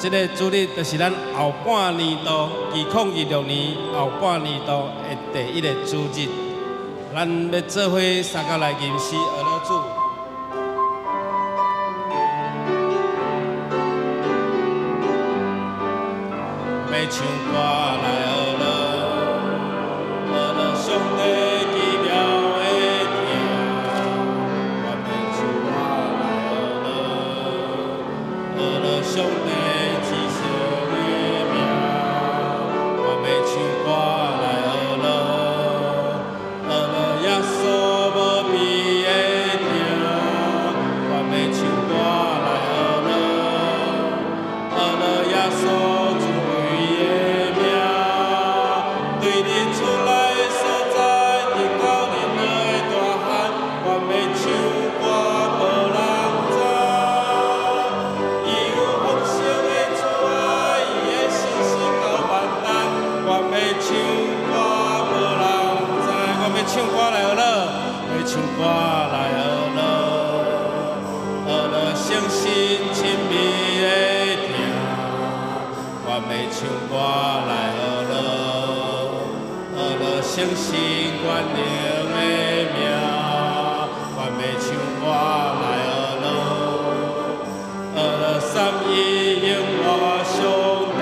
这个主日就是咱后半年度2026年后半年度的第一个主日，咱要做伙三甲来吟诗而乐主。要唱歌来学乐，学乐上帝奇妙的听。我要唱歌来学乐，学乐上帝至圣的名。我要唱歌来学乐，学乐耶稣无比的听。我要唱歌来学乐，学乐耶稣。唱歌来学乐，要唱歌来学乐，学乐诚心亲密的听。我要唱歌来学乐，学乐诚心愿灵的名。我要唱歌来学乐，学乐三一永活上帝。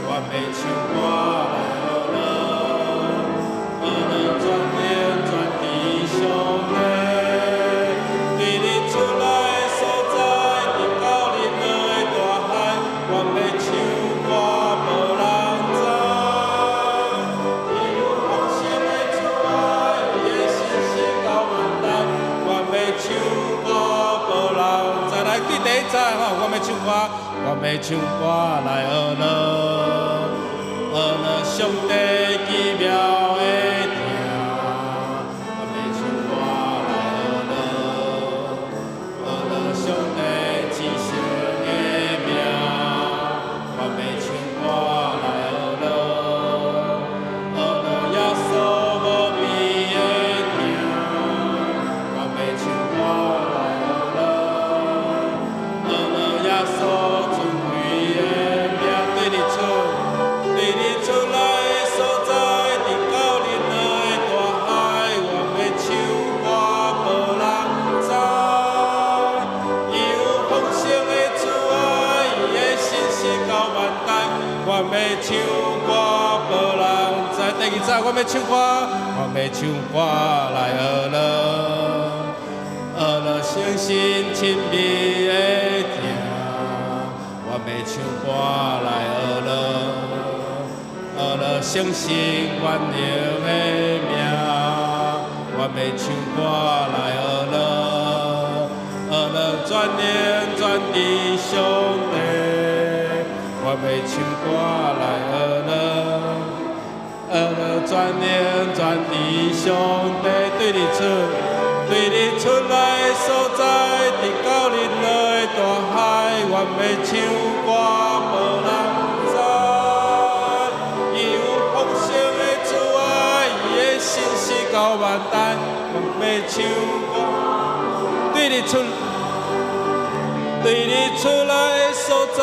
我要唱歌来。我要唱歌，我要唱歌来学乐，学乐上帝奇妙的听。我要唱歌来学乐，学乐上帝至圣的名。我要唱歌来学乐，学乐耶稣无比的听。我要唱歌。我要唱歌，无人知。第二站，我要唱歌，我要唱歌来学乐，学乐诚心亲密的听。我要唱歌来学乐，学乐诚心愿灵的名。我要唱歌来学乐，学乐全灵全地上帝。我要唱歌来学乐，学乐全灵全地上帝对你出来所在，伫九日内大海，我要唱歌无人知。伊有丰盛的慈爱，伊的信实到万代，我要唱歌对你出来所在，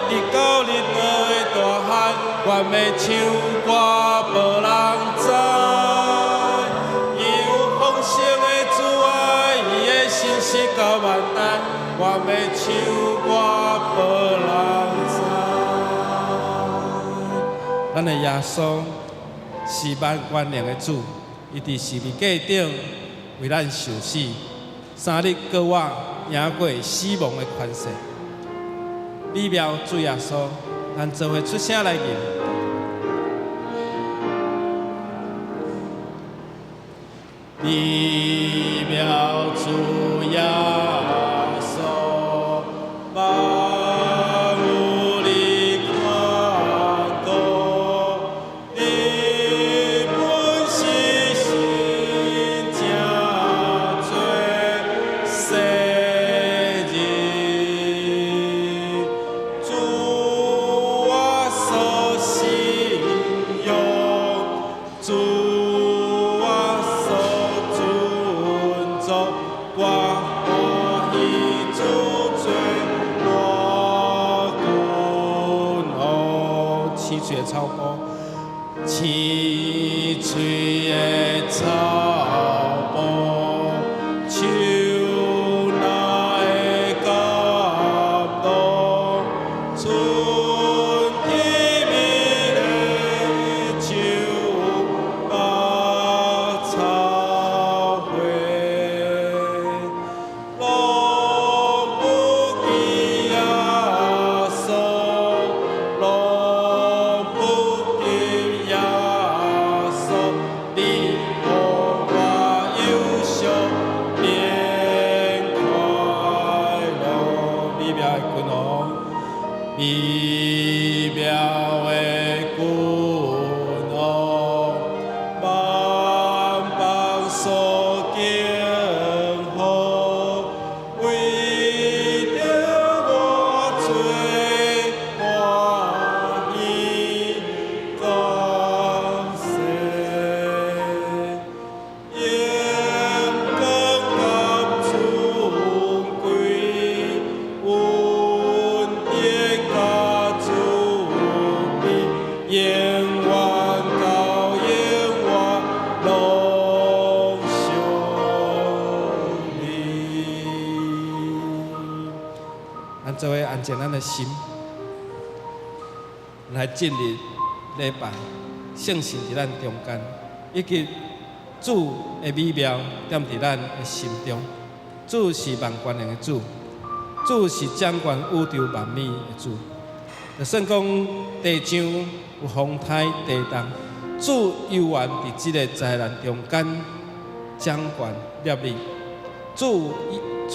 伫九日内大海，我要唱歌无人知。伊有丰盛的慈爱，伊的信实到万代，我要唱歌无人知。咱的耶稣是万权能的主，伊伫十字架顶为咱受死，3日过活。赢过死亡的权势，美妙主耶稣，咱做伙出声来吟。美妙主耶稣，万有你看顾，你本是神正做世。我。青翠的草坡，青翠的草坡，树来的感动，春天美丽树百草花，路不见耶稣，路不见耶稣，你和我有相变快乐，美妙的君王，美妙的君王，万邦所敬奉，为着我最欢喜感谢，应更感尊贵，恩典加主庇，永远到永远拢属你。咱做伙安静咱的心，来进入礼拜，圣神伫咱中间，以及主的美妙踮伫咱的心中。主是万权能的主，主是掌管宇宙万物的主。就算讲地上有风台地动，主悠然伫即个灾难中间掌管业力。主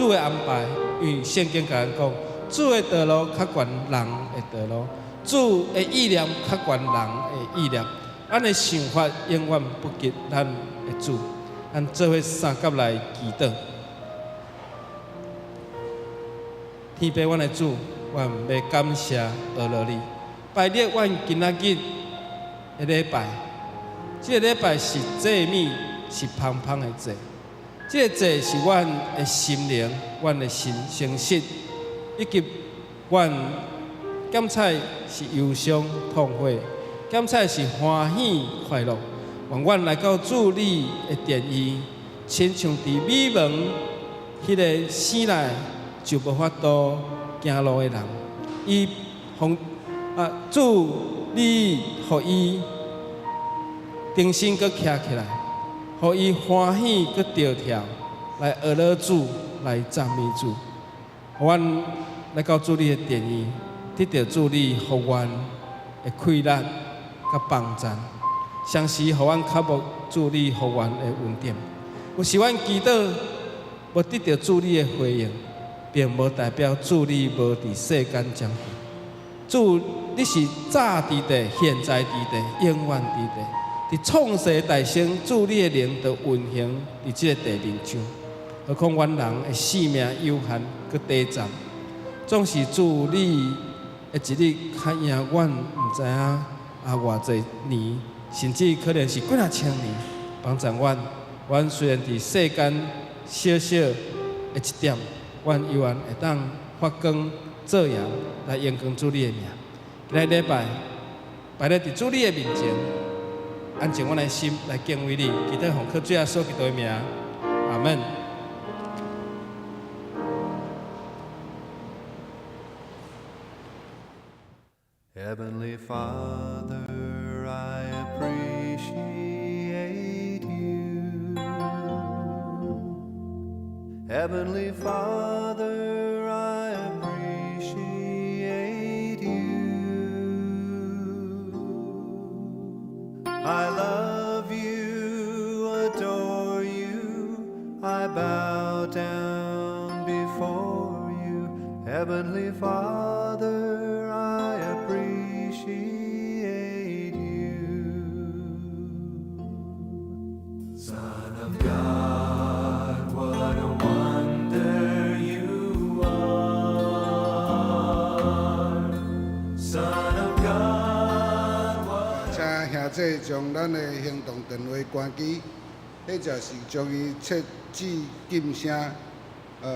的安排，因为圣经甲咱讲，主的道路较悬人的道路，主的意念较悬人的意念。咱的想法永远不及咱的主。咱做伙三甲来祈祷。天父，阮的主，阮要感谢阿罗你，拜列阮今仔日的礼拜。这个礼拜是祭米，是芳芳的祭。这个祭是阮的心灵，阮的心诚实，以及阮检采是忧伤痛悔，检采是欢喜快乐。愿阮来到主你的殿宇，亲像伫美门迄个死内就无法度行路的人，伊主你互伊重新搁徛起来，互伊欢喜搁跳跳，来学了主，来赞美主。阮来到主你的殿宇，得到主你互阮的快乐甲帮助。相时，互阮较无主你互阮的恩典。有时阮祈祷无得到主你的回应，并无代表主你无伫世间掌权。主，你是早伫地，现在伫地，永远伫地。伫创世大生，主你的灵就运行伫即个地面上。何况阮人的性命有限，佮短暂，总是主你的一日较赢阮毋知影偌济年。甚至可能是几啊千年，帮助阮。阮虽然伫世间小小的一点，阮依然会当发光做盐，来荣光主你的名。今日礼拜，摆咧伫主你的面前，安静阮的心来敬畏你，祈祷奉靠主耶稣基督的名，阿门。Heavenly Father, I appreciate you. Heavenly Father, I appreciate you. I love you, adore you, I bow down before you. Heavenly Father, I appreciate you. Son of God, what a wonder you are. Son of God, what 请兄弟将咱的行动电话关机，迄就是将伊设置禁声。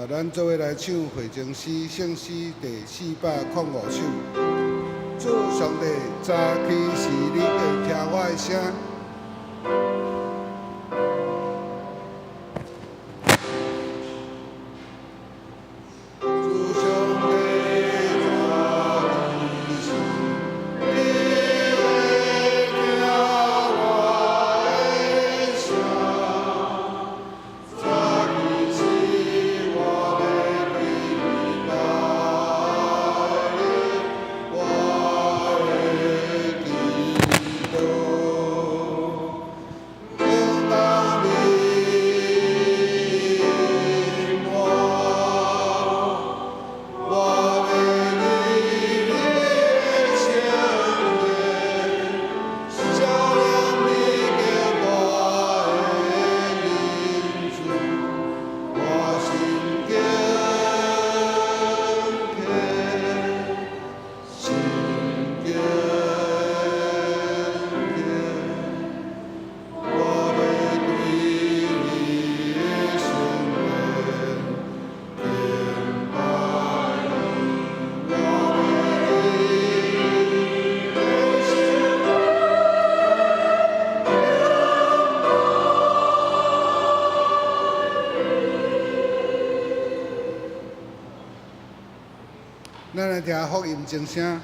咱做伙来唱会情诗，圣诗第405首。主上帝，早起是你要听我的声。主上帝，早起是你要听我的声。早起是我的祈祷，我的祈祷，等到你我的你的圣言，照亮你给我的人生，我心敬虔，心敬虔，我要对你的圣言敬拜你，我要对你的圣咱来听福音正声。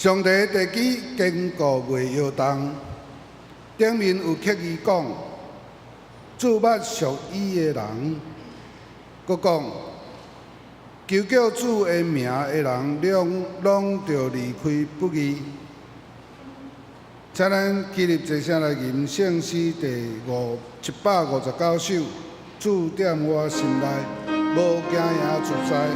上帝地基坚固袂摇动，顶面有刻字讲：主捌属伊的人。佮讲，求叫主的名的人，拢着离开不义。请咱起立坐下来吟圣诗第759首。主踮我心内，无惊也自在。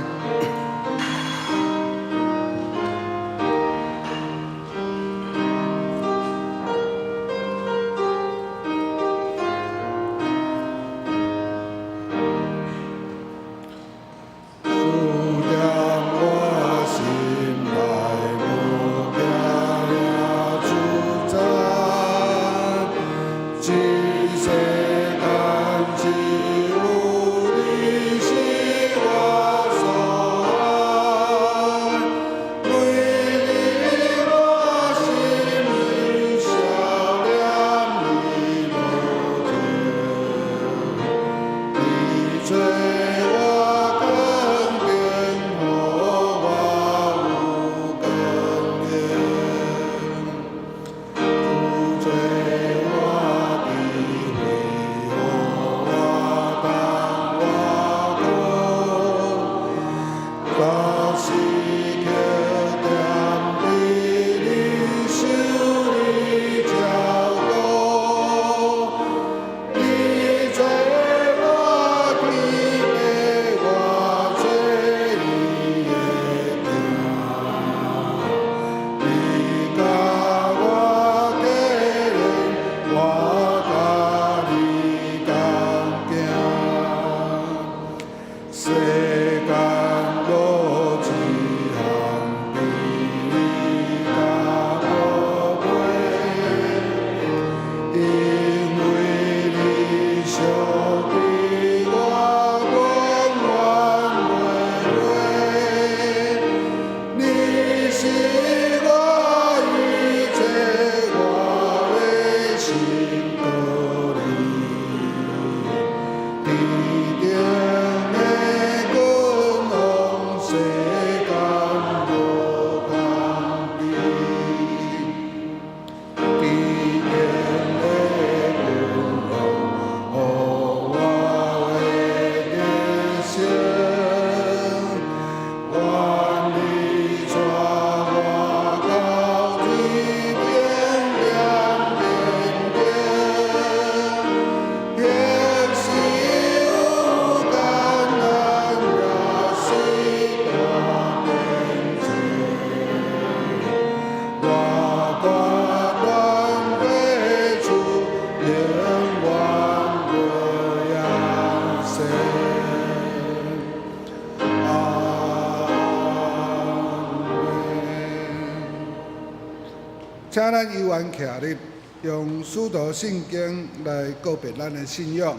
请咱犹原徛立，用使徒圣经来告别咱的信仰。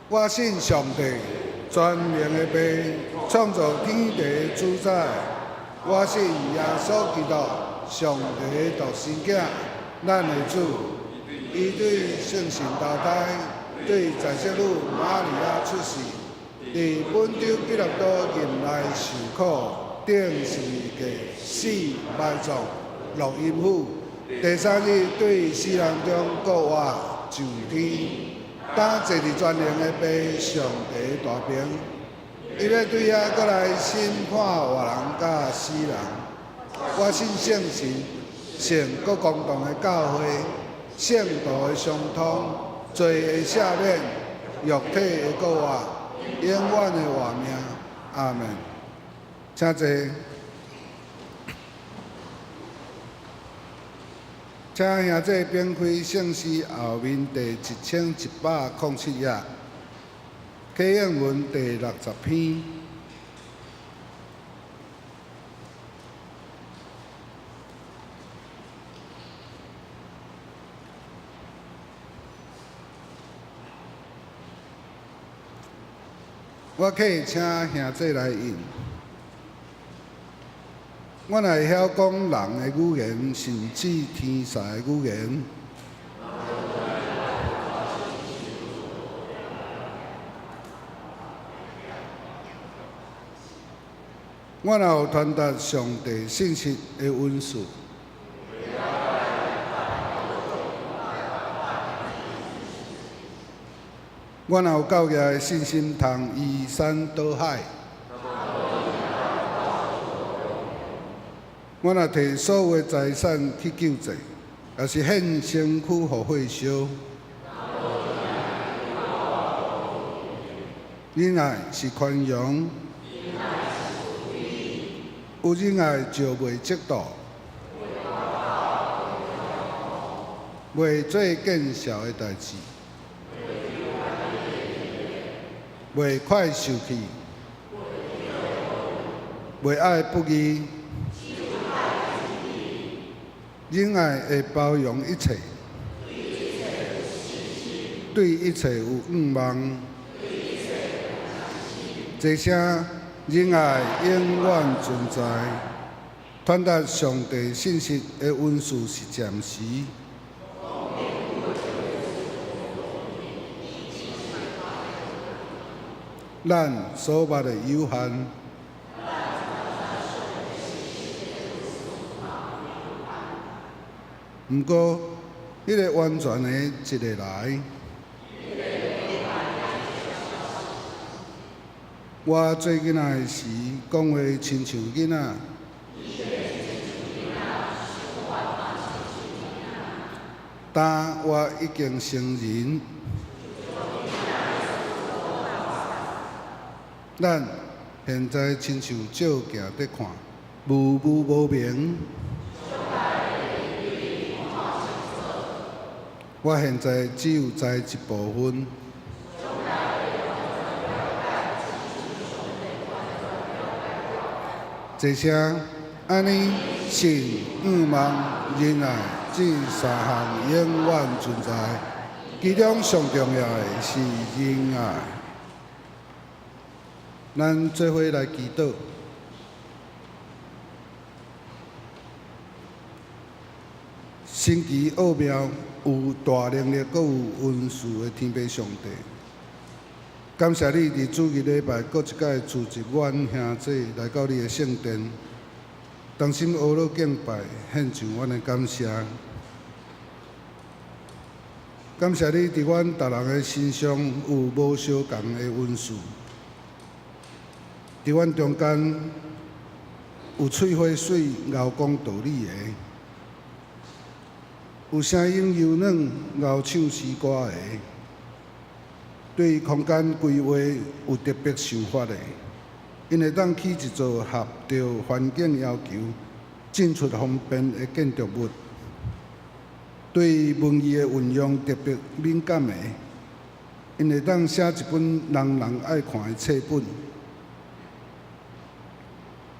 我信上帝，全能的爸，创造天地的主宰。我信耶稣基督，上帝的独生子，咱的主。伊对圣神投胎，对在世女玛利亚出世，伫本州彼拉多任内受苦，顶十字架，死埋葬，落阴府。第三日对死人中国活上天。当坐伫全能的爸上帝大屏，伊要对遐过来审判活人甲死人。我信圣神，信各公堂的教会，圣道的相通，罪的赦免，肉体的国活，永远的活命。阿门。请坐。请兄弟编开圣诗后面第1107页，启应文第60篇。我可以请兄弟来引。我若会晓讲人的语言，甚至天使的语言。我若有传达上帝信息的文字。我若有够业的信心，通移山倒海。我若摕所有的财产去救济，也是献身躯互火烧。仁爱是宽容，有仁爱就袂嫉妒，袂做见笑的代志，袂快受气，袂爱不义。仁爱会包容一切，对一切有愿望。这声仁爱永远存在。传达上帝信息的文字是暂时。咱所捌的有限。毋过，迄个完全的一个来。我做囡仔的时，讲话亲像囡仔。但我已经成人。咱现在亲像照镜在看，模糊无明。我现在只有知一部分。这声安尼信、愿望、仁爱这三项永远存在，其中上重要的是仁爱。咱做伙来祈祷。神奇奥妙。有大能力，阁有温慈的天父上帝，感谢你伫主日礼拜，阁一摆组织阮兄弟来到你的圣殿，同心阿罗敬拜，献上阮的感谢。感谢你伫阮逐人的身上有无相共的温慈，伫阮中间有喙花水、熬讲道理的。有声音柔软、熬唱诗歌的，对空间规划有特别想法的，因会当起一座合着环境要求、进出方便的建筑物。对文艺的运用特别敏感的，因会当写一本人人爱看的册本。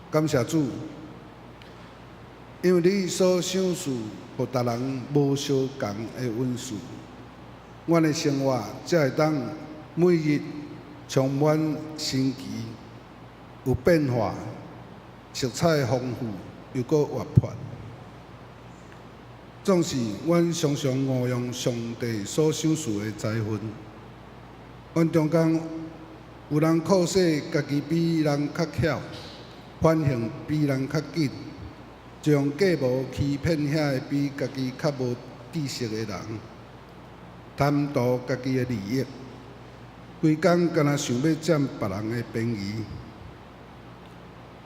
感谢主。因为你所想事，互逐人无相共的运势，阮的生活才会当每日充满生机，有变化，色彩丰富，又搁活泼。总是阮常常误用上帝所赏赐的财分。阮中间有人靠说家己比人较巧，反应比人较紧，就用假冒欺骗遐个比家己较无知识的人，贪图家己的利益，规工干那想要占别人的便宜。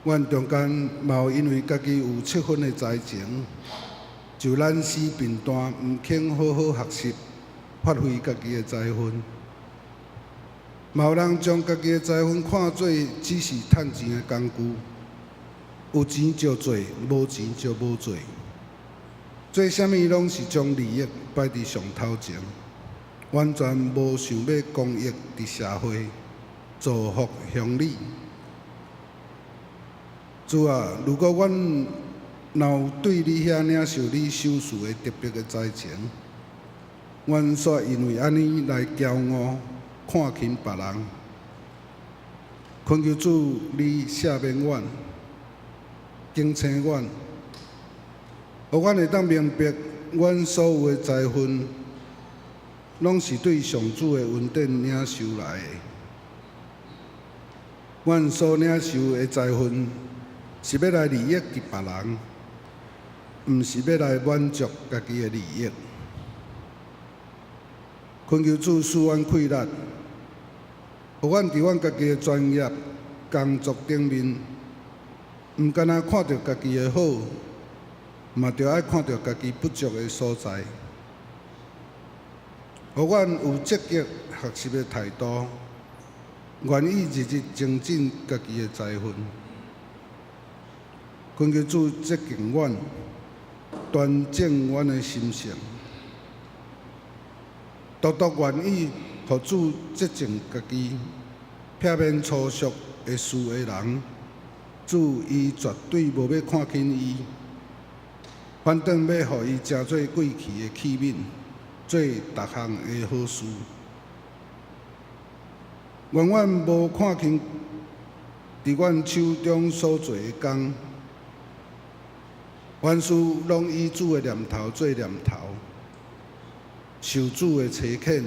阮中间嘛有因为家己有7分的才情，就懒死笨蛋，毋肯好好学习，发挥家己的才分。嘛有人将家己的才分看作只是趁钱的工具，有钱就做，无钱就无做。做啥物拢是将利益摆伫上头前，完全无想要公益伫社会，造福乡里。主啊，如果阮若有对你遐领受你赏赐的特别的才情，阮煞因为安尼来骄傲，看轻别人，恳求主你赦免阮，警醒阮，互阮会当明白，阮所有的财分，拢是对上主的恩典领受来的。阮所领受的财分，是要来利益伫别人，毋是要来满足家己的利益。恳求主赐阮气力，互阮伫阮家己的专业工作顶面，毋干那看到家己的好，嘛着爱看到家己不足的所在。互阮有积极学习的态度，愿意日日精进家己的才分。恳求主接近阮，端正阮的心性，独独愿意互主接近家己，避免粗俗会事的人。主伊绝对无要看轻伊，反正要互伊成做贵气的器皿，做逐项的好事。愿阮无看轻伫阮手中所做的工。凡事拢以主的念头做念头，受主的差遣，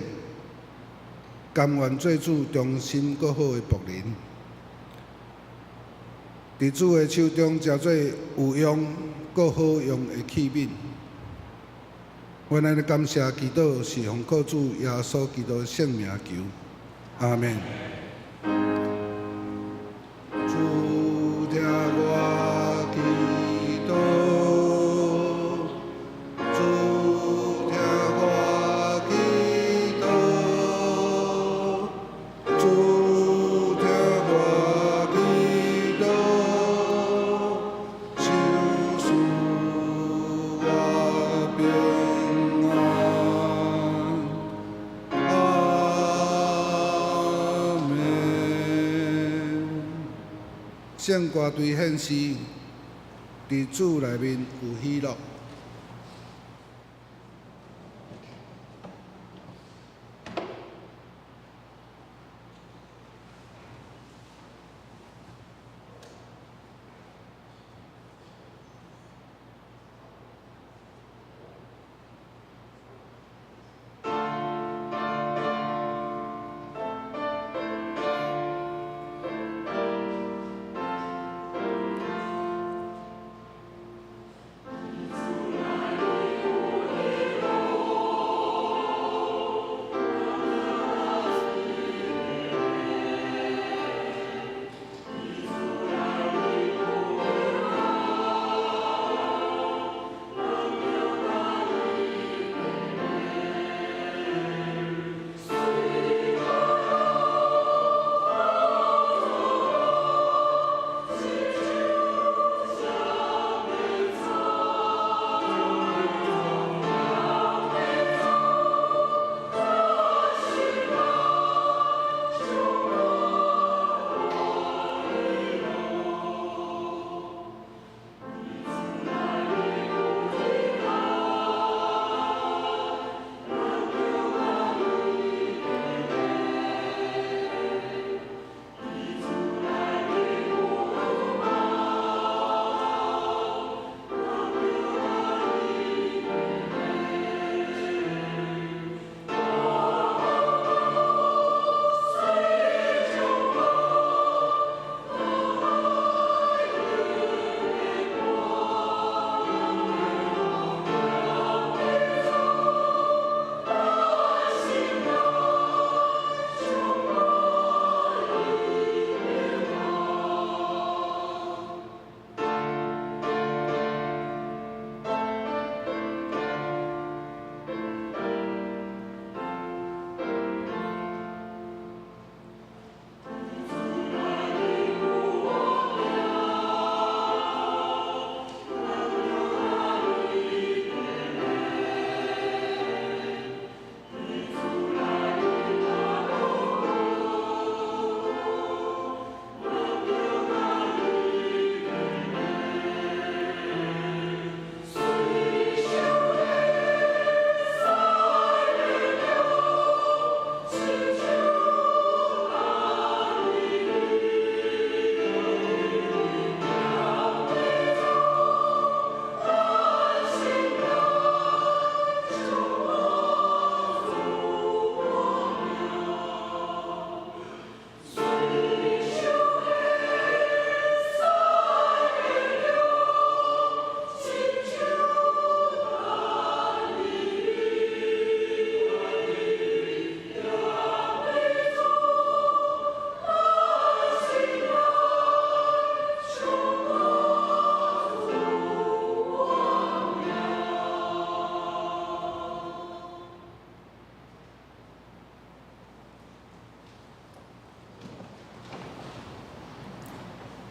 甘愿做主忠心搁好的仆人，伫主的手中成做有用搁好用的器皿。阮安尼感谢祈祷，是奉靠主耶稣基督的圣名求，阿门。主听我祈祷。圣歌队献诗，伫主内面有喜乐。主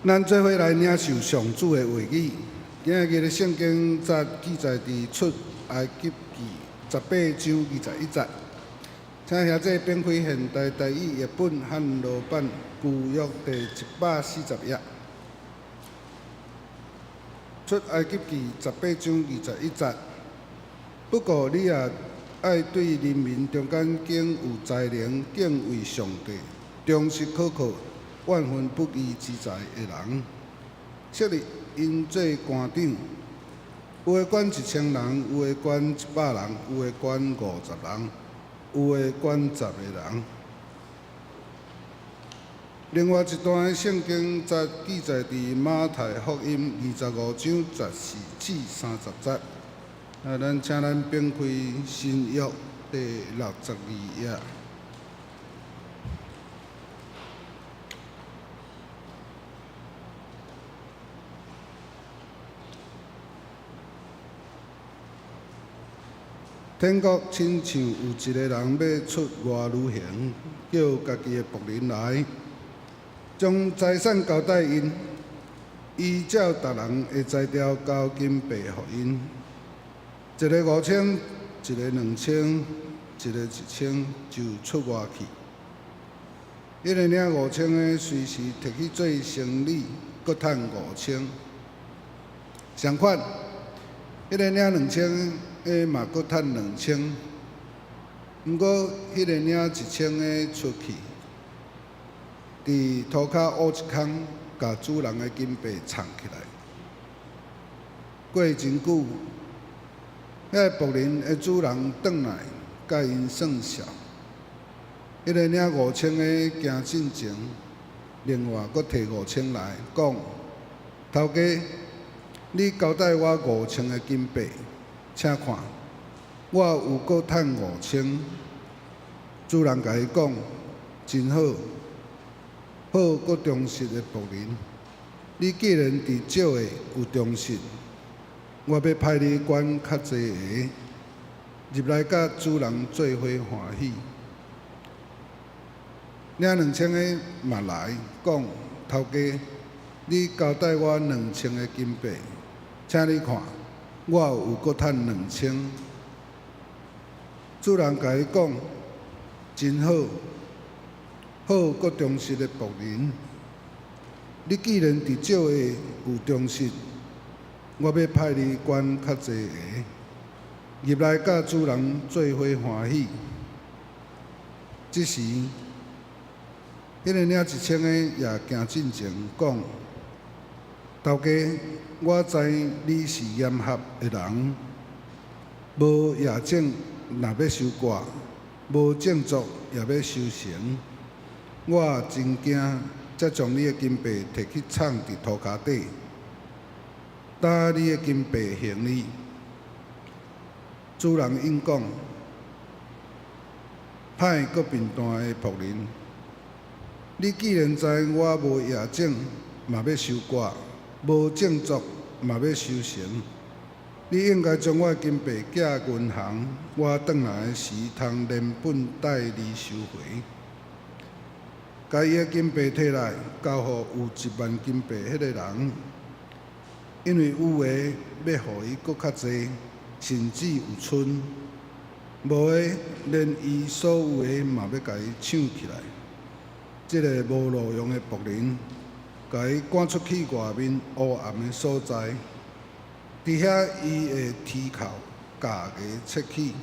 咱做伙来领受上主的话语。今日的圣经则记载伫出埃及记18章21节。请兄弟编开现代台语译本汉罗版旧约第140页。出埃及记18章21节。不过你也爱对人民中间敬有才能、敬畏上帝、忠实可靠、万分不义之财的人，设立因做官长，有的管1000人，有的管100人，有的管50人，有的管10个人。另外一段的圣经则记载伫马太福音25章14至30节。咱请咱编开新约第62页。天国亲像有一个人要出外旅行，叫家己的仆人来，将财产交代因，依照逐人的财条交金币互因。一个5000，一个2000，一个1000，就出外去。迄个领5000的，随时摕去做生理，搁趁5000。相反，迄个领2000的嘛，搁趁2000。毋过，迄个领1000的出去，伫涂骹挖一空，甲主人的金币藏起来。过真久。迄个仆人的主人转来，甲因算账。迄个领5000的行进前，另外搁摕5000来，讲：头家，你交代我5000的金币，请看，我有搁趁5000。主人甲伊讲：真好，好搁忠实的仆人。你既然伫少的有忠实。我要派你管较济个，入来甲主人做伙欢喜。领2000个嘛来讲，头家，你交代我2000个金币，请你看，我有搁趁2000。主人甲伊讲，真好，好搁忠实的仆人。你既然伫少个有忠实。我要派你管较济个，入来甲主人做伙欢喜。这时，迄个领1000个也行进前讲：头家，我知你是严합的人，无业种若要收割，无种作也要收成。我真惊，才将你的金币摕去藏伫涂骹底。打你的金币行李，主人应讲：歹搁贫惰的仆人，你既然知我无业种，嘛要收割；无种作，嘛要收成。你应该将我的金币寄银行，我转来时通连本带利收回。甲伊的金币摕来，交互有10000金币迄个人。因为有诶要互伊搁较济，甚至有剩；无诶连伊所有诶嘛要甲伊抢起来。即个无路用诶仆人，甲伊赶出去外面黑暗诶所在，伫遐伊会提扣价格切起。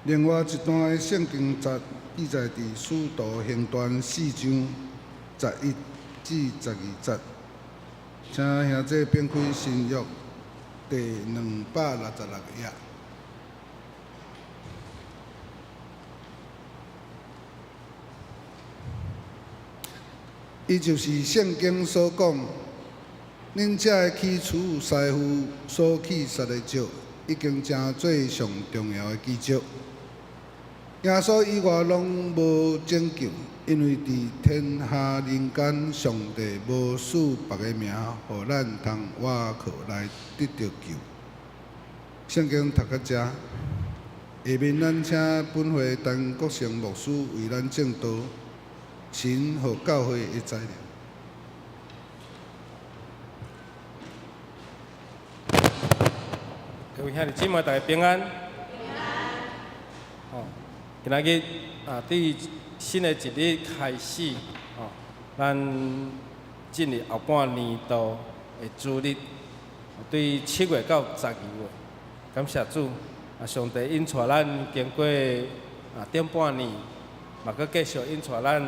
另外一段诶圣经则记载伫《使徒行传》4章11至12节。请兄弟编开新约第266页。伊就是圣经所讲，恁遮的起厝师傅所起杀的石，已经成做上重要的基石。耶稣以外拢无拯救，因为伫天下人间，上帝无赐别个名，互咱通倚靠来得到救。圣经读到遮，下面咱请本会陈国成牧师为咱证道，神和教会的材料。各位兄弟姊妹，大家平安。哦，今仔日对新的一日开始，咱进入后半年度的主日，对7月到12月，感谢主，上帝引带咱经过顶半年，嘛阁继续引带咱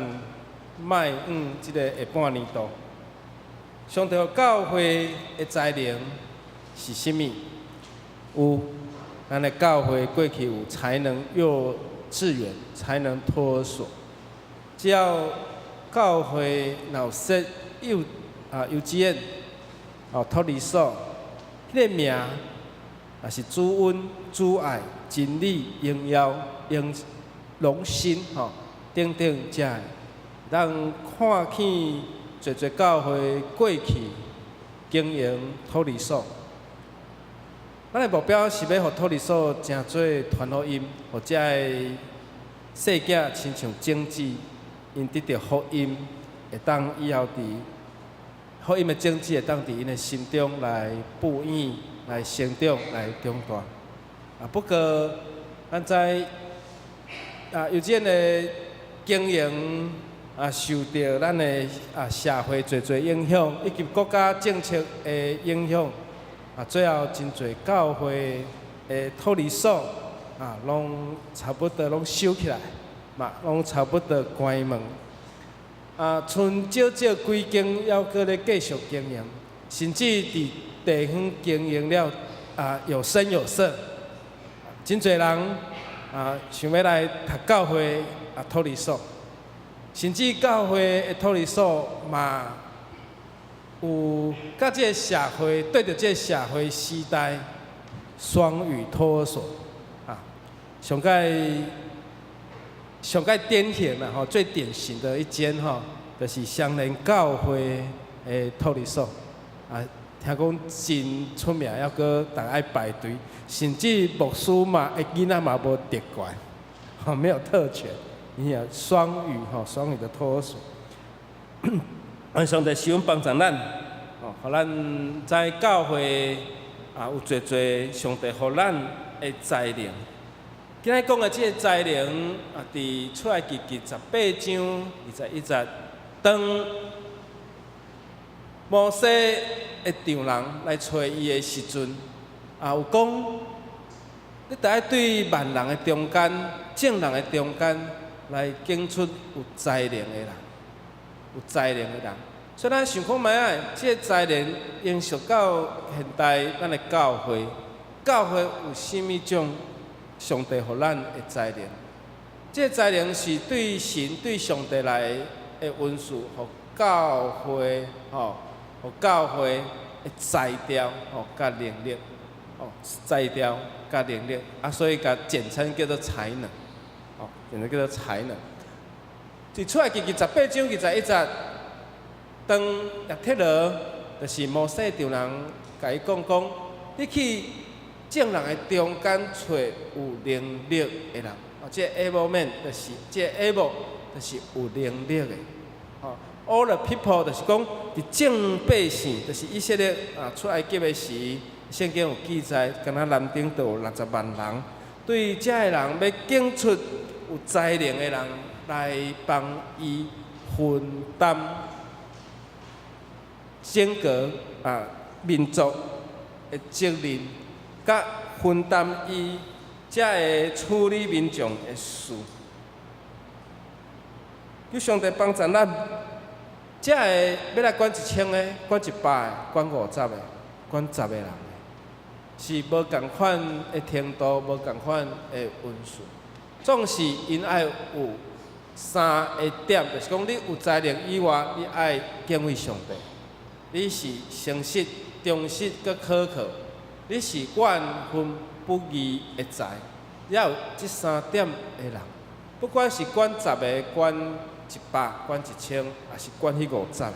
迈往即个下半年度。上帝教会的材料是甚物？有，咱的教会过去有才能幼稚园、才能托儿所，只要教会若有设幼稚园、托儿所，迄个名也是主恩、主爱、真理、荣耀、荣心等等遮的，咱看见侪教会过去经营托儿所。咱的目标是要互托儿所成做传福音，互遮个细囝亲像种子，因得到福音，会当以后伫福音的种子会当伫因的心中来布养、来成长、来长大。不过，咱知幼稚园的经营受到咱的社会侪影响，以及国家政策的影响。最后真侪教会的托儿所拢差不多拢收起来，拢差不多关门。剩少几间还搁咧继续经营，甚至伫地方经营了有声有色。真侪人想要来读教会托儿所，甚至教会的托儿所嘛。有甲即个社会对着即个社会时代双语托儿所上界典型啦最典型的一间就是双联教会的托儿所听讲真出名，还阁大家爱排队，甚至牧师嘛，囡仔嘛无特权，没有特权，伊也双语的托儿所。上帝是阮帮助咱，互咱知教会有侪上帝互咱的才能。今仔讲的即个才能伫出埃及记18章21节，当摩西的丈人来找伊的时阵，有讲，你得爱对万人的中间、正人的中间来拣出有才能的人。有才能的人，所以咱想看卖啊，这个才能延续到现代咱的教会，教会有甚物种上帝互咱的才能？这个才能是对神、对上帝来的恩赐，互教会互教会的才调甲能力，才调甲能力所以甲简称叫做才能，简称叫做才能。伫出埃及记18章21节，当亚铁罗就是摩西丈人，甲伊讲，你去正人的中间找有能力的人，这 able man 就是这 able 就是有能力的。all the people 就是讲，伫正百姓，就是以色列出埃及的时，圣经有记载，敢若南顶都有60万人，对遮个人要拣出有才能的人。来帮伊分担整个民族的责任，甲分担伊才会处理民众的事。求上帝帮助咱，才会要来管1000个、管100个、管50个、管10个人，是无共款的程度，无共款的恩赐。总是因爱有。3个点，就是讲你有才能以外，你爱敬畏上帝，你是诚实、忠实、佮可靠，你是万分不义的才，要有这3点的人，不管是管10个、管100、管1000，还是管迄50个，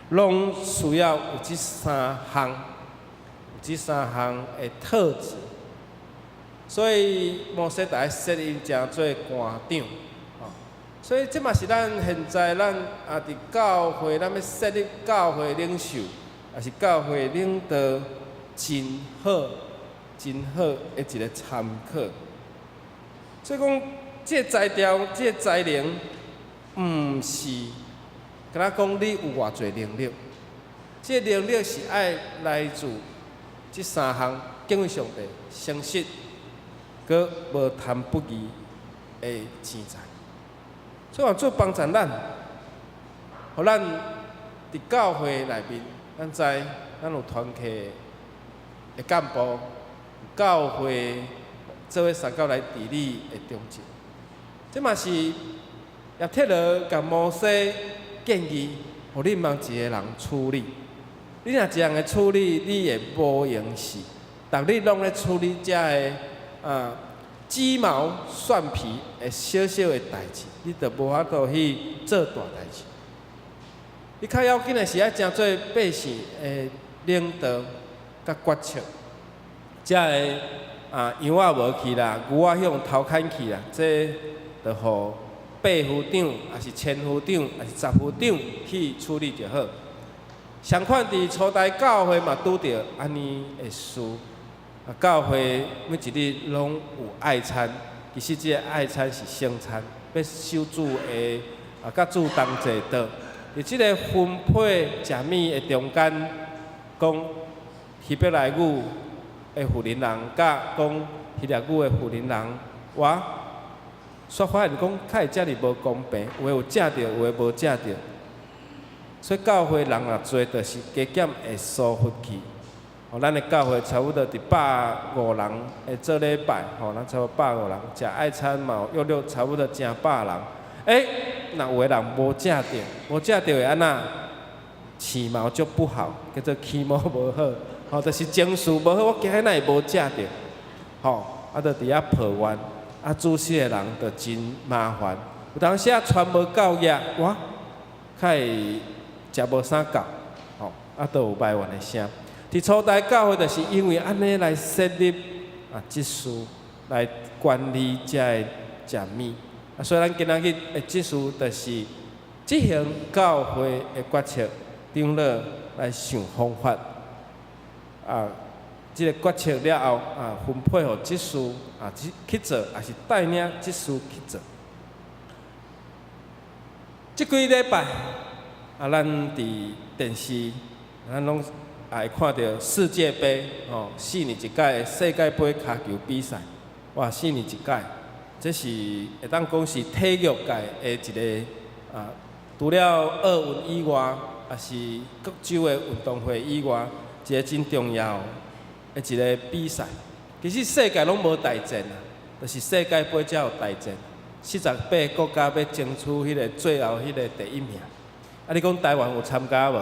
拢需要有这3项，有这3项的特质。所以摩西大家设因诚做官长。所以这嘛是咱现在咱伫教会，咱要设立教会领袖，也是教会领导真好、真好的一个参考。所以讲，这个才调、这个才能，毋是敢若讲你有偌侪能力，这个能力是爱来自这三项：敬畏上帝、诚实，佮无贪不义的钱财。所以话做帮助咱，互咱伫教会内面，咱知咱有团契的干部，教会做伙三教来治理的中心。这嘛是亚铁罗甲摩西建议，互你茫一个人处理。你若一样的处理，你会无用事。逐日拢咧处理遮个鸡毛蒜皮的小小的代志，你就无法度去做大代志。你较要紧的是爱真做百姓的领导甲决策，遮个羊仔无去啦，牛仔向头牵去啦，这就互八副长，也是千副长，也是十副长去处理就好。相反，伫初代教会嘛拄着安尼的事。教会每一日拢有爱餐，其实这个爱餐是圣餐，要守主的甲主同坐道。伫即个分配食物的中间，讲希伯来语的妇人人，甲讲希腊语的妇人人，我说法是讲，较会遮尔无公平，有诶有食着，有诶无食着。所以教会人若多，就是加减会疏忽去。咱的教会差不多伫150人会做礼拜，咱差不多150人食爱餐嘛，约略差不多正100人。若有诶人无食着，无食着会安那？起毛就不好，叫做起毛无好，就是情绪无好，我今日会无食着，就伫遐抱怨，主事诶人就真麻烦。有当时传无够热，我较会食无啥够，都有埋怨诶声。伫初代教会，就是因为安尼来设立职事，来管理遮个食物。所以咱今仔日的职事，就是执行教会的决策，长老来想方法。即个决策了后，分配互职事去做，也是带领职事去做。即几礼拜，咱伫电视，咱拢会看到世界杯，4年一届的世界杯骹球比赛，哇，4年一届，这是会当讲是体育界的一个除了奥运以外，也是各州的运动会以外，一个真重要的一个比赛。其实世界拢无大战就是世界杯才有大战。48国家要争取迄个最后迄个第1名。你讲台湾有参加无？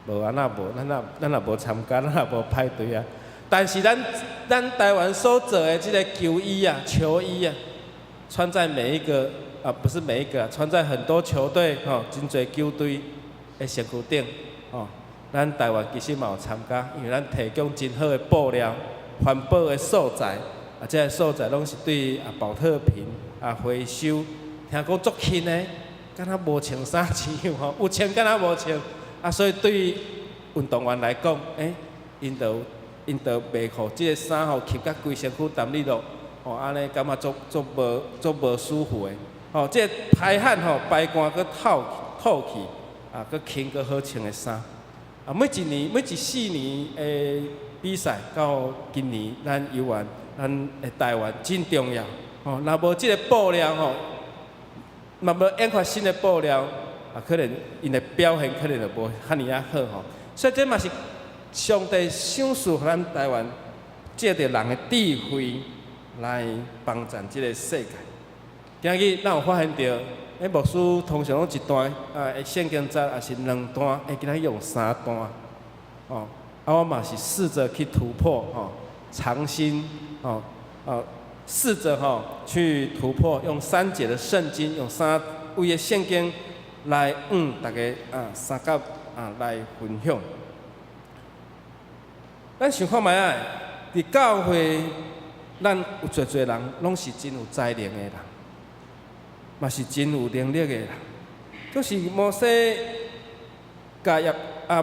无安那无，咱也无参加，咱也无派队啊。但是咱台湾所做的这个球衣穿在每一个不是每一个，穿在很多球队真侪球队的身躯顶咱台湾其实嘛有参加，因为咱提供真好的布料、环保的素材，这个素材拢是对保特瓶回收，听讲足轻的，敢若无穿衫一样有穿敢若无穿。所以对于运动员来讲，因就袂互即个衫吸甲规身躯澹你落，安尼感觉足无舒服的。即个排汗排汗佮透气，佮轻佮好穿的衫。每一4年的比赛到今年，咱游玩，咱的台湾真重要。若无即个布料嘛无研发新的布料。可能因的表现可能就无遐尼好所以这嘛是上帝赏赐互咱台湾借着人的智慧来帮助这个世界。今日咱有发现到，牧师通常拢一段圣经节也是2段，今仔用3段我嘛是试着去突破尝新试着去突破，用3节的圣经，用3位的圣经。来大家三角来分享。咱想看卖伫教会，咱有侪人拢是真有才能的人。嘛是真有能力的啦。就是摩西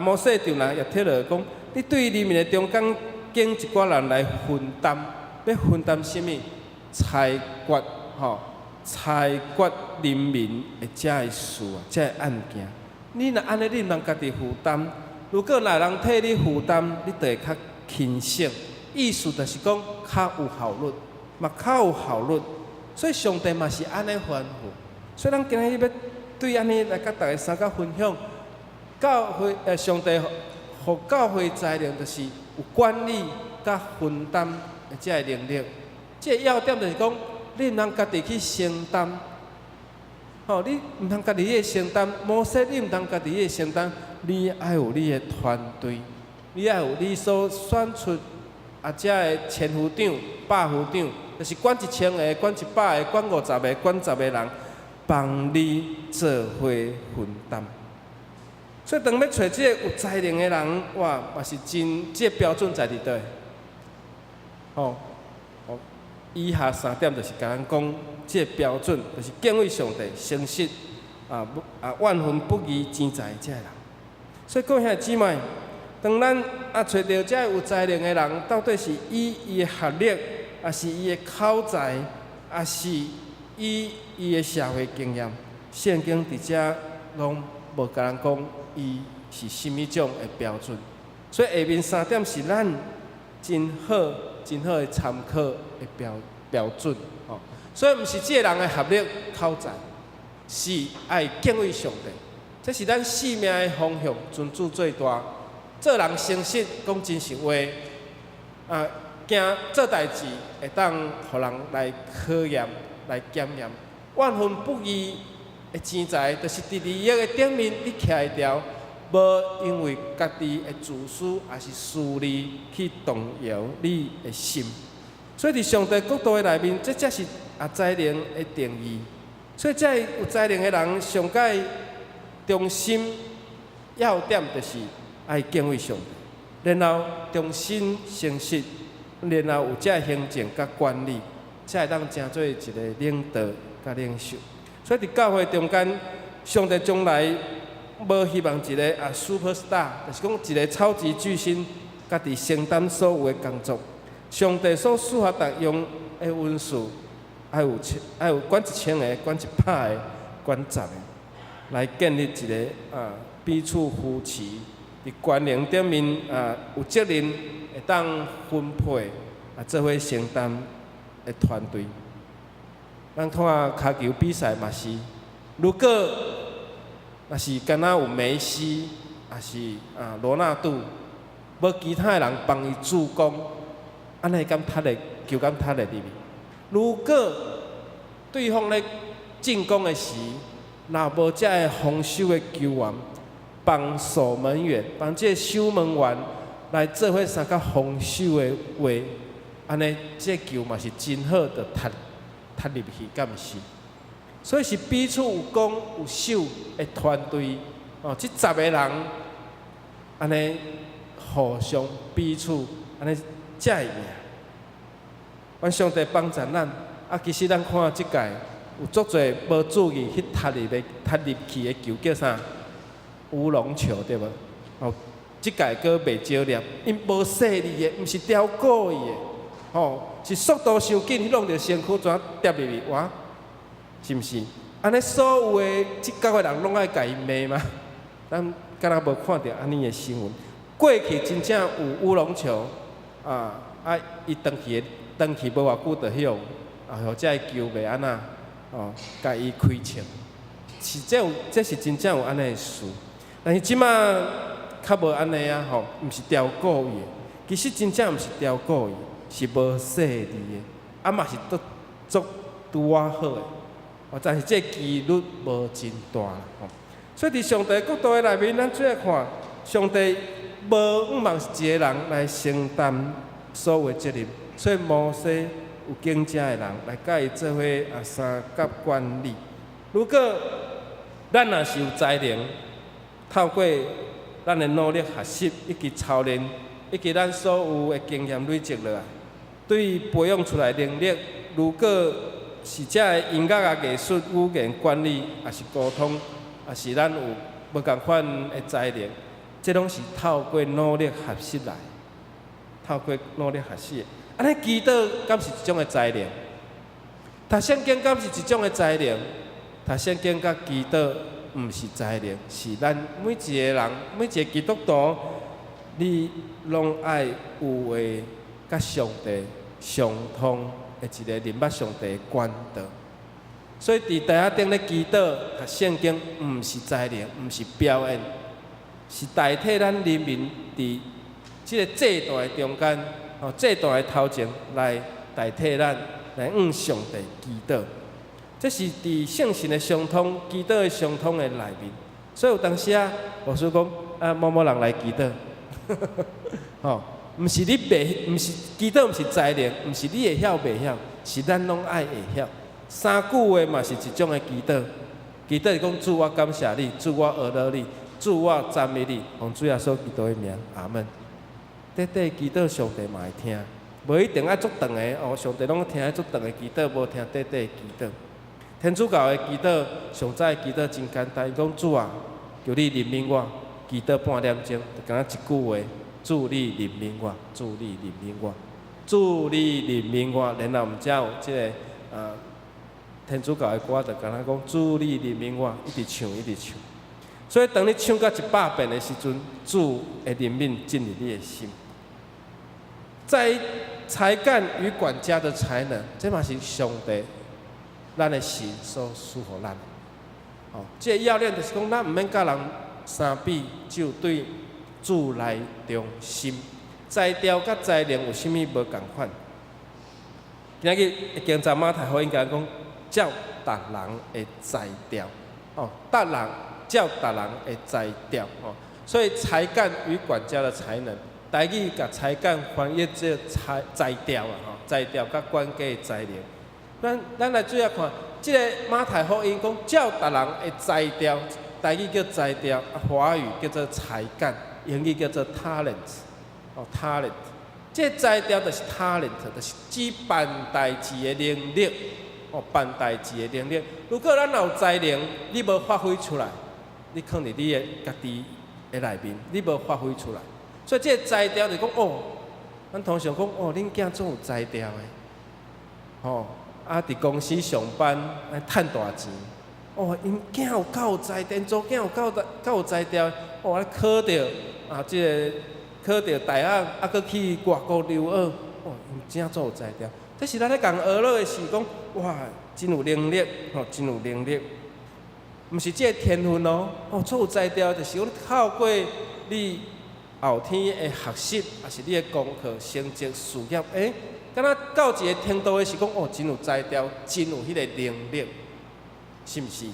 摩西就拿叶铁落讲，你对人民的中间拣一寡人来分担，要分担什么？裁决裁决人民的这个事啊，这个案件。你若安尼，你毋通家己负担。如果若人替你负担，你就会较轻省。意思就是讲较有效率，嘛较有效率。所以上帝嘛是安尼吩咐。所以咱今日要对安尼来甲大家三甲分享，教会上帝互教会才能就是有管理甲分担的这个能力。这个要点就是讲，你毋通家己去承担。你毋通家己去承担，摩西你毋通家己去承担，你爱有你的团队，你爱有你所选出这个千夫长、百夫长，就是管1000个、管100个、管50个、管10个人，帮你做伙分担。所以当要找这个有才能的人，哇，嘛是真，这个标准在伫倒？以下3点就是甲咱讲。这个标准就是敬畏上帝、诚实万分不疑、钱财这个人。所以各位兄弟姊妹，当咱找到这有才能的人，到底是以伊的学历，还是伊的口才，还是以伊的社会经验？圣经伫遮拢无甲咱讲伊是甚物种的标准。所以下面3点是咱真好的参考的标准。所以，毋是这个人的学历、口才，是爱敬畏上帝。这是咱生命的方向，尊主最大。做人诚实，讲真实话，行做代志会当互人来考验、来检验。万分不义的钱财，就是伫利益的顶面，你徛会牢，无因为家己的自私还是私利去动摇你的心。所以伫上帝国度的内面，这才是才能的定义。所以，这有才能的人，上界中心要点就是爱敬畏上帝，然后忠心诚实，然后有这行政甲管理，才会当成做一个领导甲领袖。所以伫教会中间，上帝将来无希望一个super star， 就是讲一个超级巨星，家己承担所有的工作。上帝所适合达用的文士，爱有管1000个、管100个、管10个，来建立一个彼此扶持，伫权能顶面有责任会当分配做伙承担的团队。咱看骹球比赛嘛是，如果若是敢若有梅西，还是罗纳度，无其他人帮伊助攻。安尼敢踢咧球敢踢咧入去？如果对方咧进攻的时，若无遮个防守的球员帮守门员、帮这守门员来做伙相甲防守的话，安尼这球嘛是真好的踢入去，敢毋是？所以是彼此有攻有守的团队这10个人安尼互相彼此安尼。才会赢。阮上帝帮助咱，其实咱看即届有足侪无注意去踢入去的球叫啥？乌龙球对无？即届阁袂少粒，因无细腻的，毋是雕过伊的，是速度伤紧，弄着身躯怎跌入去？哇，是毋是？安尼所有的即9个人拢爱甲伊骂吗？咱敢若无看到安尼的新闻。过去真正有乌龙球。伊登去无偌久就向互这个球袂安那甲伊开枪，是这是真正有安尼的事。但是即马较无安尼毋是雕故意的，其实真正毋是雕故意，是无细腻的，嘛是足拄好的。但是这几率无真大啦。所以伫上帝国度的内面，咱最爱看上帝。无望是一个人来承担所有责任，所以摩西有敬正的人来甲伊做伙三甲管理。如果咱若是有才能，透过咱的努力学习以及操练，以及咱所有的经验累积落来，对培养出来能力，如果是遮个音乐啊、艺术、语言管理，也是沟通，也是咱有无共款的才能，这拢是透过努力学习来，透过努力学习的。安尼祈祷敢是一种的才能？读圣经敢是一种的才能？读圣经甲祈祷毋是才能，是咱每一个人、每一个基督徒，你拢爱有诶甲上帝相通的一个认捌上帝的管道。所以伫台下顶咧祈祷、读圣经，毋是才能，毋是表演，是代替咱人民伫即个制度的中间，制度的头前来代替咱来向上帝祈祷。这是伫圣神的相通、祈祷的相通的内面。所以有当时啊，牧师讲啊，某某人来祈祷，毋是你袂，毋是祈祷，毋是才能，毋是你会晓袂晓，是咱拢爱会晓。三句话嘛是一种的祈祷，祈祷是讲主我感谢你，主我学乐你，主我赞美你，奉主耶稣基督的名，阿门。短祈祷上帝嘛会听，无一定爱足长的上帝拢听足长的祈祷，无听短祈祷。天主教的祈祷，上早的祈祷真简单，伊讲主啊，求你怜悯我，祈祷半点钟，就敢若一句话，主你怜悯我，主你怜悯我，主你怜悯我，然后毋才有即个天主教的歌，就敢若讲主你怜悯我，一直唱一直唱。所以当你唱到100遍的时阵，主会怜悯进入你的心。在才干与管家的才能，这嘛是上帝。咱的神所赐予咱，这个要领就是讲，咱毋免甲人相比，只有对主来忠心。才调甲才能有啥物无共款？今日经查马太福音讲，照逐人的才调，逐人照逐人的才调，所以才干与管家的才能，台语甲才干翻译做才调啊，才调甲管家的才能。咱来注意看，即个马太福音讲照逐人的才调，台语叫才调，华语叫做才干，英语叫做 talent，talent。即个才调就是 talent， 就是指办代志的能力，办代志的能力。如果咱有才能，你无发挥出来，你放伫你的家己的内面，你无发挥出来。所以即个才调就是讲，咱通常讲，恁囝总有才调的，伫公司上班来趁大钱，因囝有够才调，做囝有够有才调，考着即个考着大学，搁去外国留学，因真做有才调。这是咱咧讲学乐的是讲，哇，真有能力，真有能力，毋是即个天分做有才调，就是讲透过你后天的学习，也是你的功课、成绩、事业，敢若到一个程度的是讲，真有才调，真有迄个能力，是毋是？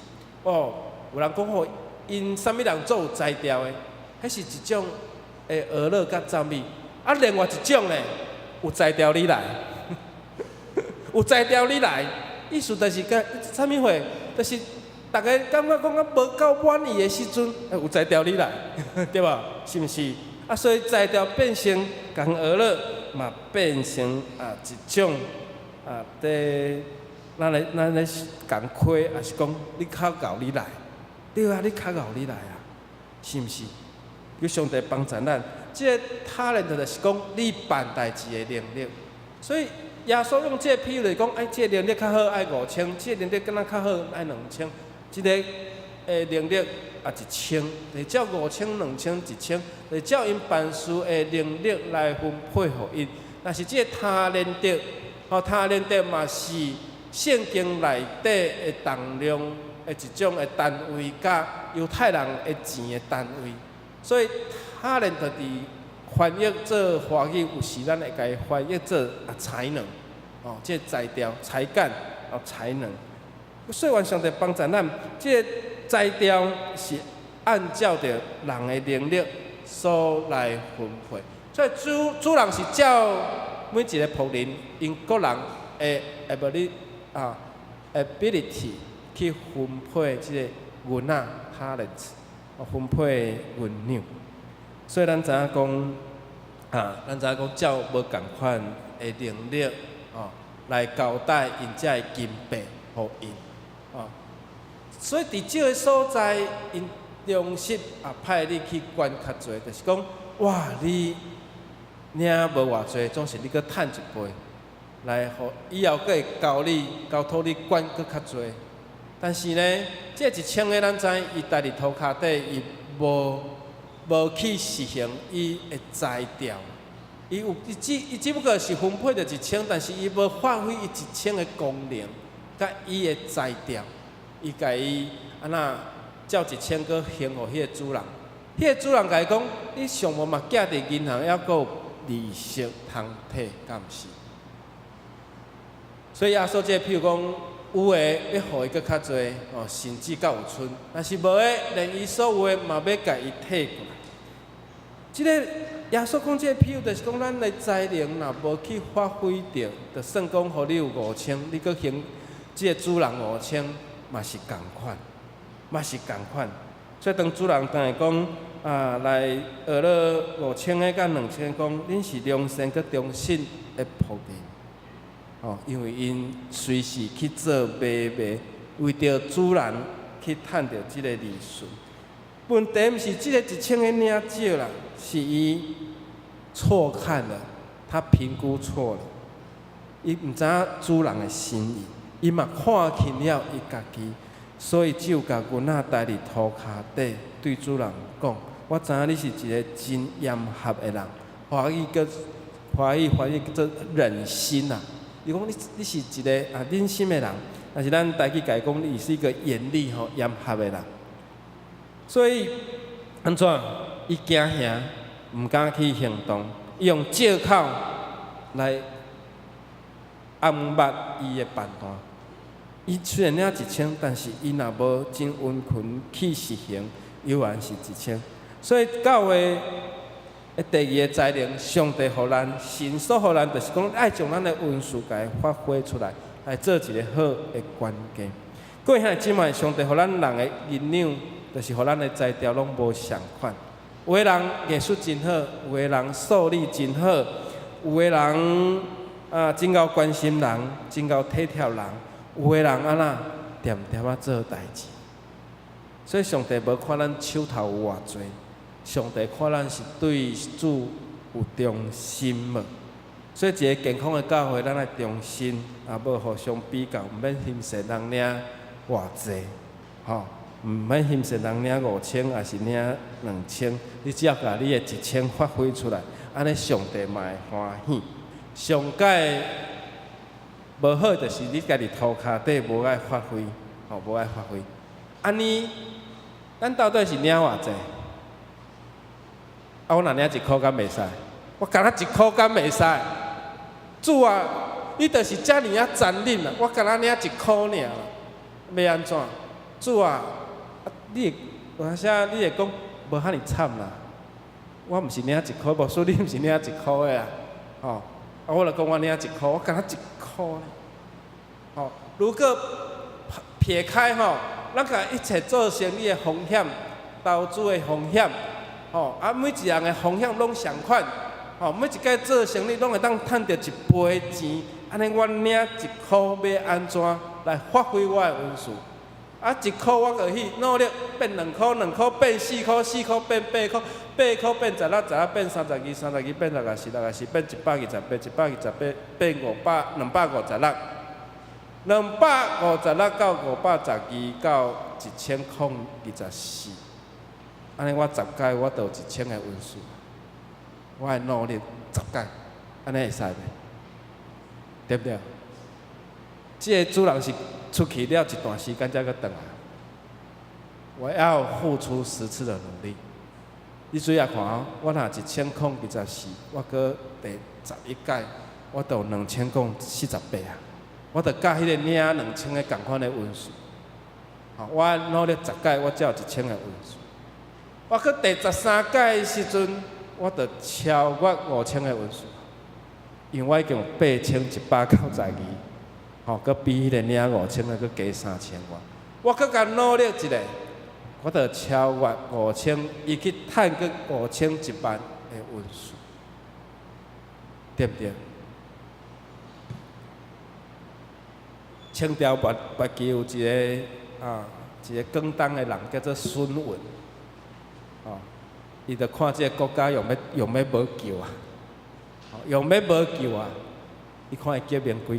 有人讲因啥物人做有才调的，迄是一种的学乐甲赞美。另外一种呢，有才调你来，有才调你来，意思就是甲啥物货，就是大家感觉讲无够满意的时阵，有才调你来，对吧？是毋是？所以才调变成共学乐。嘛变成一种咱咧共亏，也是讲你较熬你来，对啊，你较熬你来啊，是毋是？求上帝帮助咱。即个talent就是讲你办代志的能力。所以耶稣用即个比喻来讲，即个能力较好爱5000，即个能力敢若较好爱2000，即个能力1000，就照5000、2000、1000，就照因办事的能力来分配互因。但是即个他连德，他连德嘛是圣经内底的重量的一种的单位，甲犹太人的钱的单位。所以他连德伫翻译做华语，有时咱会甲伊翻译做才能，即个才调、才干、才能。所以愿上帝帮助咱，即个才调是按照着人的能力所来分配。所以主人是照每一个仆人因个人的ability 去分配即个银仔 talent， 分配银两。所以咱知影讲，照无共款的能力，来交代因才会金白互因，所以伫即个所在，因中心派你去管较侪，就是讲，哇，你领无偌侪，总是你搁趁一杯，来互以后搁会交托你管搁较侪。但是呢，这1000个咱知，伊家己涂骹底，伊无去实行，伊会裁掉。伊只不过是分配着1000，但是伊无发挥伊1000个功能，甲伊会裁掉。伊甲伊安那照1000个还互迄个主人，迄个主人甲伊讲：你上无嘛寄伫银行，还佫有利息通摕，敢毋是？所以耶稣这譬如讲。有诶要互伊搁较侪，甚至到有剩；但是无诶，连伊所有诶嘛要甲伊摕过来。即个耶稣讲即个譬如，就是讲咱诶才能若无去发挥着，就算讲互你有5000，你搁还即个主人5000，嘛是共款，嘛是共款。所以当主人当来讲来学了5000个甲2000个，讲恁是良心搁忠信诶仆人。因为因随时去做买卖，为着主人去趁着即个利润。问题毋是即个1000个领少啦，是伊错看了，他评估错了，伊毋知影主人的心意，伊嘛看轻了伊家己，所以只有甲囡仔带伫涂骹底，对主人讲：我知影你是一个真严苛的人，华语翻译叫做忍心啊。伊讲你是一个忍心的人，但是咱台语甲伊讲，你是一个严厉严苛的人。所以安怎？伊惊吓，毋敢去行动，伊用借口来暗捌伊的判断。伊虽然领1000，但是伊若无真温存去实行，依然是1000。所以教会第二个才能，上帝互咱，神所互咱，就是讲爱将咱的温顺甲伊发挥出来，来做一个好的关键。过兄姊妹，上帝互咱人的引领，就是互咱的才调拢无相款。有的人艺术真好，有的人数理真好，有的人真够关心人，真够体贴人，有的人安那点做代志。所以上帝无看咱手头有偌济。上帝看咱是对主有忠心无，所以一个健康的教会，咱爱忠心，也无互相比较，毋免欣赏人领偌济，毋免欣赏人领5000，也是领2000，你只要甲你的1000发挥出来，安尼上帝嘛会欢喜。上界无好，就是你家己涂骹底无爱发挥，无爱发挥。安尼，咱到底是领偌济？我若领1箍敢袂使？我干那1箍敢袂使？主啊，你就是遮尔残忍啊！我干那领1箍尔，要安怎？主啊，你有啥你会讲无遐尼惨啦？我毋是领1箍，无说你毋是领1箍的啊！我就讲我领1箍，我干那1箍呢？如果撇开咱甲一切做生意的风险、投资的风险。每一人的风险拢相款，每一届做生意拢会当趁着1倍钱，安尼我领1箍要安怎来发挥我的温顺？1箍我就去努力变2箍，2箍变4箍，4箍变8箍，8箍变16，16变32，32变64，64变128，128变256，256到512到1024。安尼我10届我就有1000个温顺，我会努力10届，安尼会使袂？对不对？这个主人是出去了一段时间才搁回来，我要付出10次的努力。你注意看我若1000控24，我搁第11届，我就有2000控48啊，我就甲迄个领2000个同款的温顺。我努力10届，我才有1000个温顺。我去第13届的时阵，我就超越5000个温顺，因为我已经有8192，佮比迄个领5000个佮加3000外。我佮甲努力一下，我就超越5000，伊去趁佮5100的温顺，对不对？清朝末期有一个广东的人叫做孙文，伊就看这个国家用要无救啊，用要无救啊，伊看伊革命几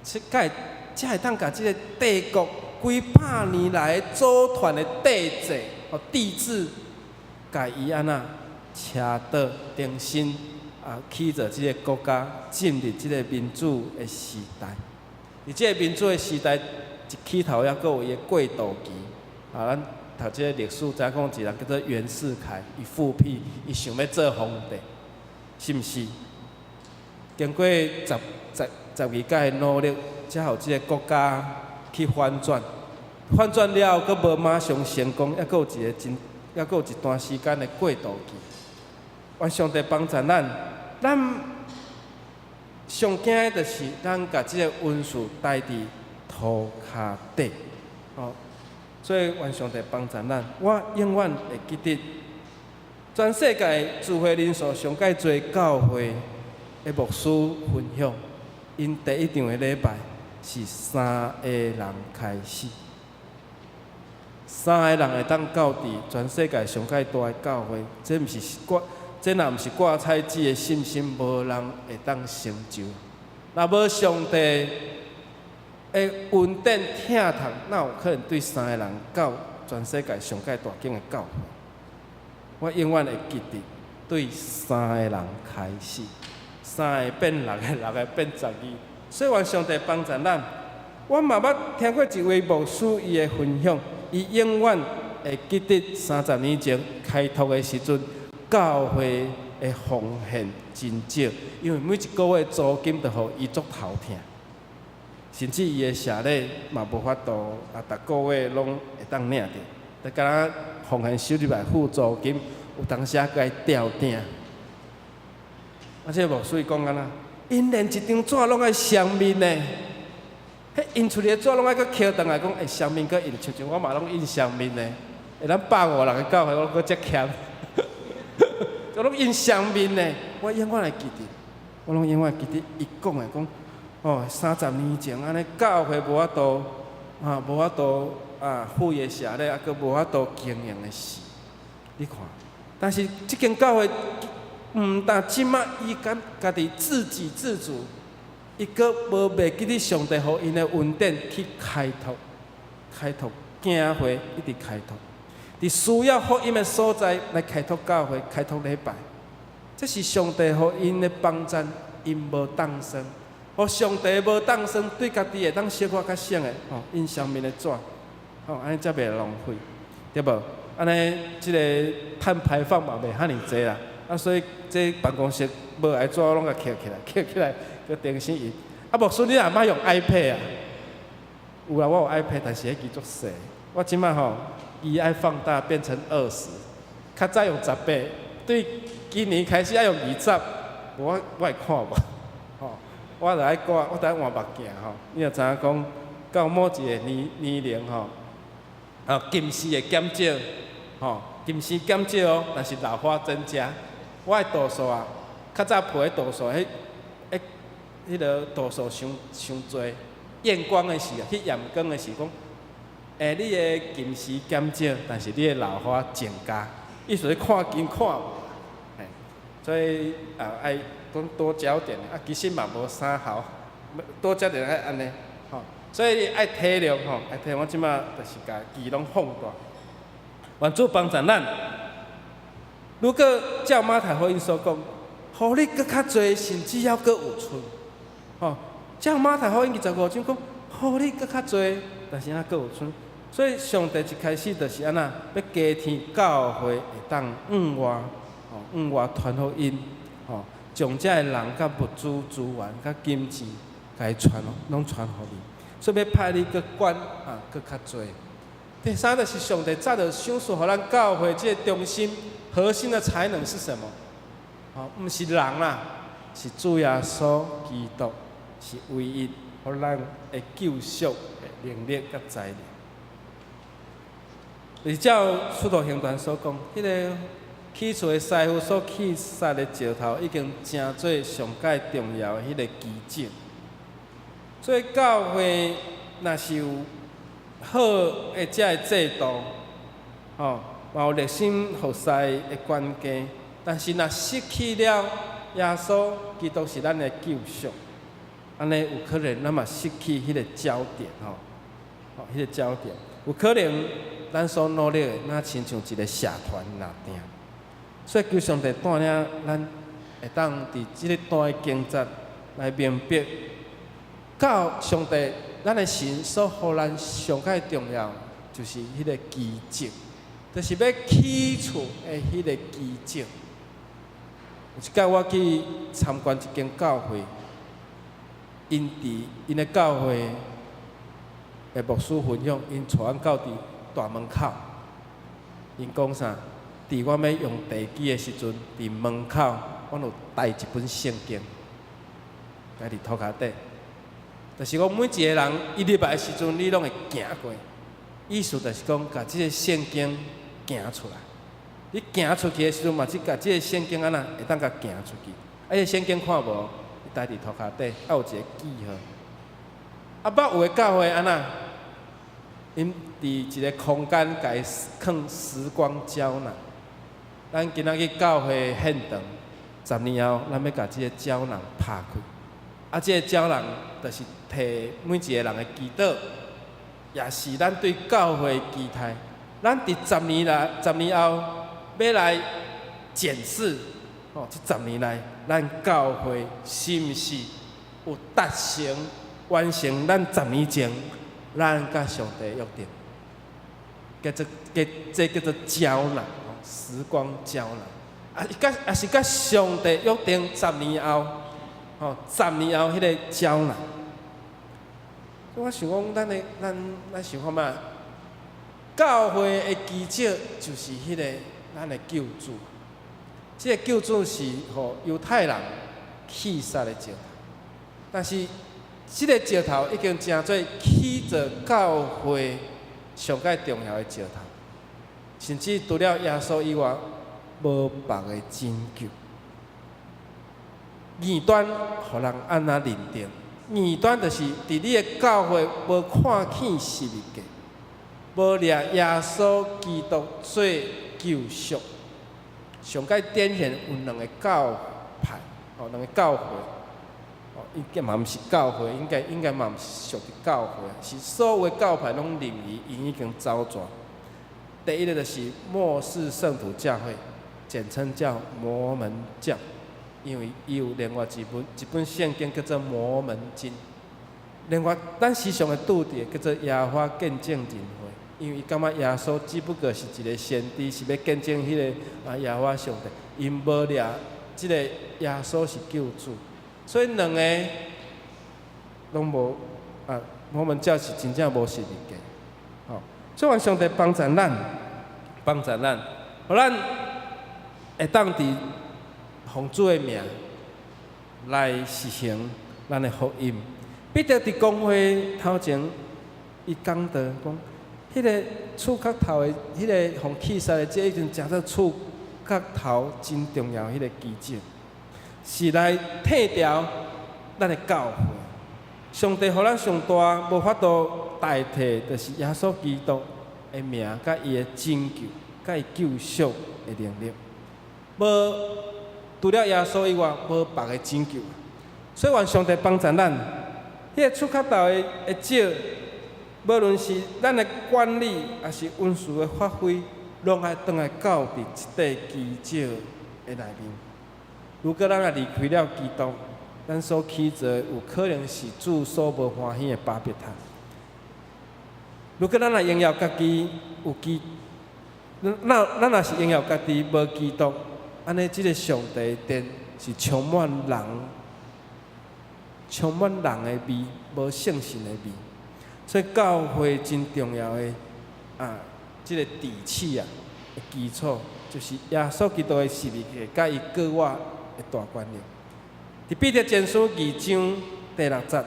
届，才会当甲这个帝国几百年来组团的帝制，帝制，甲伊安那车倒定心起着这个国家进入这个民主的时代。而这个民主的时代一起头，还佫有伊的过渡期。咱读这个历史，知影讲一人叫做袁世凯，伊复辟，伊想要做皇帝，是毋是？经过十二届的努力，才互这个国家去反转。反转了后，佫无马上成功，还佫有一段时间的过渡期。愿上帝帮助咱上惊的就是咱甲即个温室带伫涂骹底，所以愿上帝帮助咱。我永远会记得，全世界聚会人数上介多教会的牧师分享，因第一场的礼拜是3个人开始，3个人会当到伫全世界上介大的教会，这毋是这若毋是挂彩纸的信心，无人会当成就。若无上帝的恩典疼痛，哪有可能对3个人到全世界上界大间的教会？我永远会记得，对3个人开始，3个变6个，6个变12。所以愿上帝帮助咱。我嘛捌听过一位牧师伊的分享，伊永远会记得30年前开拓的时阵。教会的奉献真少，因为每一个月租金都互伊足头疼，甚至伊的社礼嘛无法度逐个月拢会当领着，就敢若奉献收入来付租金，有当时该吊顶。这牧师伊讲安那，因连一张纸拢爱双面呢，迄印出来的纸拢爱搁捡倒来讲，双面搁印，像我嘛拢印双面呢，咱150人的教会我搁遮欠。我拢印双面呢，我永远会记得，我拢永远记得伊讲的讲，30年前安尼教会无法度付伊的社礼，佫无法度经营的事，你看。但是即间教会，但即马伊家己自给自足，伊佫无袂记得上帝互因的恩典去开拓，教会一直开拓。伫需要福音的所在来开拓教会、开拓礼拜，这是上帝互因的帮助，因无当生。互上帝无当生，对家己会当小可较省的，印上面的纸，安尼才袂浪费，对无？安尼即个碳排放嘛袂遐尼济啦，所以这办公室无爱纸拢甲捡起来，佮定时印。牧师你若莫用 iPad 啊？有啦，我有 iPad， 但是迄支足细，我即摆伊爱放大变成20，较早用18，对今年开始爱用20，我会看无，我就爱改，我就爱换目镜你就知影讲，到某一个年龄近视会减少，近视减少但是老花增加。我的度数较早配的度数，迄个度数伤侪，验光的时去验光的时讲。你的近视减少，但是你的老花增加，意思是看近看无，所以爱讲多焦点，其实嘛无啥好，多焦点爱安尼，所以爱体谅爱体谅。我即马就是甲字拢放大，愿主帮助咱。如果照马太福音所讲，互你搁较侪，甚至还搁有剩，照马太福音25章讲，互你搁较侪，但是还搁有剩。所以上帝一开始就是安那，要加添教会会当往外传福音，将这个人甲物资源、甲金钱，甲伊传拢传互你。所以要派你去管去较侪。第三就是上帝早就想说，互咱教会这个中心核心的才能是什么？毋是人啦，是主耶稣基督，是唯一互咱的救赎的能力甲材料。就是照使徒行传所讲，迄个起厝的师傅所起杀的石头，已经成做上界重要的迄个基证。所以教会若是有好的遮个制度，吼，嘛有热心服侍的关键，但是若失去了耶稣基督是咱的救赎，安尼有可能咱嘛失去迄个焦点，吼，迄个焦点，有可能咱所努力的，那亲像一个社团那定。所以求上帝带领咱，会当伫即个段的经节来明白，到上帝咱的神所予咱上界重要，就是迄个基础，就是要起厝的迄个基础。有一摆我去参观一间教会，因的教会的牧师分享，因带阮到伫大门口，因讲啥？伫我要用地基的时阵，伫门口，阮有带一本圣经，摆伫涂骹底。就是讲每一个人伊入来的时阵，你拢会行过。意思就是讲，甲即个圣经行出来。你行出去的时阵嘛，甲即个圣经安那会当甲行出去。啊，迄圣经看无，你带伫涂骹底，啊有一个记号。啊，捌有的教会安那，因伫一个空间甲伊放时光胶囊。咱今仔日教会献堂，10年后，咱要甲即个胶囊拍开。啊，即个胶囊就是摕每一个人的祈祷，也是咱对教会的期待。咱伫10年后要来检视，这10年来，咱教会是毋是有达成完成咱10年前咱甲上帝约定？这叫做胶囊。时光胶囊，也是甲上帝约定10年后，10年后迄个胶囊。我想讲，咱想看嘛，教会的基础就是迄个咱的救主。这个救主是互犹太人弃杀的石头，但是这个石头已经成做起做教会上界重要的石头。甚至除了耶稣以外，无别个拯救。异端，互人安那认定？异端就是伫你的教会无看见十字架，无掠耶稣基督做救赎。上界典型有2个教派，2个教会，应该嘛毋是教会，应该嘛毋是属于教会，是所有的教派拢认为因已经走转。第一个就是末世圣徒教会，简称叫摩门教，因为伊有另外一本圣经叫做《摩门经》。另外，咱时常的拄着叫做耶和华见证人会，因为伊感觉耶稣只不过是一个先知，是要见证迄个耶和华上帝，因无掠即个耶稣是救主，所以2个拢无摩门教是真正无实力的。所以，愿上帝帮助咱，互咱会当伫奉主的名来实行咱的福音。彼得伫讲话头前，伊讲到讲，迄个触角头的，迄个互气杀的，这已经成做触角头真重要迄个基础，是来替调咱的教会。上帝互咱上大无法度代替，就是耶稣基督的名，甲伊的拯救，甲伊救赎的能力。无除了耶稣以外，无别个拯救。所以，愿上帝帮助咱，迄个出角头的少，无论是咱的管理，还是运输的发挥，拢爱倒来到伫即块基础的内面。如果咱若离开了基督，咱所起做有可能是主所无欢喜的巴别塔。如果咱若荣耀家己有基，咱若是荣耀家己无基督，安尼即个上帝殿是充满人的味，无圣神的味。所以教会真重要的即个底气的基础，就是耶稣基督的十字架，甲伊过我的大观念。伫彼得前书2章第6节，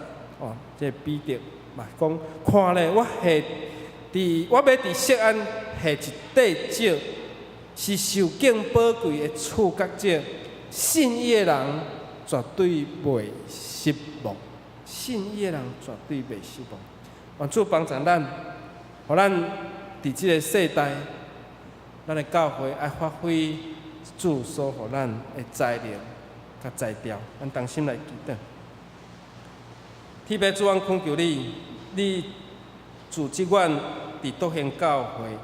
这彼得嘛讲，看咧，我要伫锡安下一块石，是受敬宝贵的触角石，信伊的人绝对袂失望。信伊的人绝对袂失望。愿主帮助咱，互咱伫即个世代，咱的教会爱发挥主所互咱的才能甲才调。咱同心来祈祷。天父主，阮恳求你，你组织阮伫笃行教会，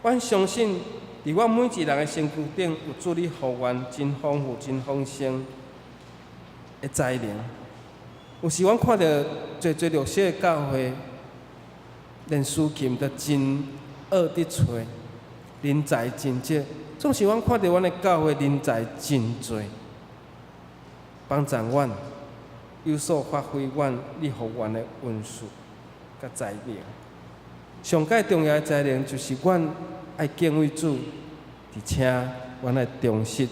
阮相信伫阮每一人的身躯顶有主你互阮真丰富、真丰盛的才能。有时阮看到侪弱小的教会，连司琴都真恶伫找，人才真少。总是阮看到阮的教会人才真多，帮助阮有所发挥阮你互阮的恩赐甲才能。上界重要的才能就是阮爱敬畏主，而且阮爱忠实，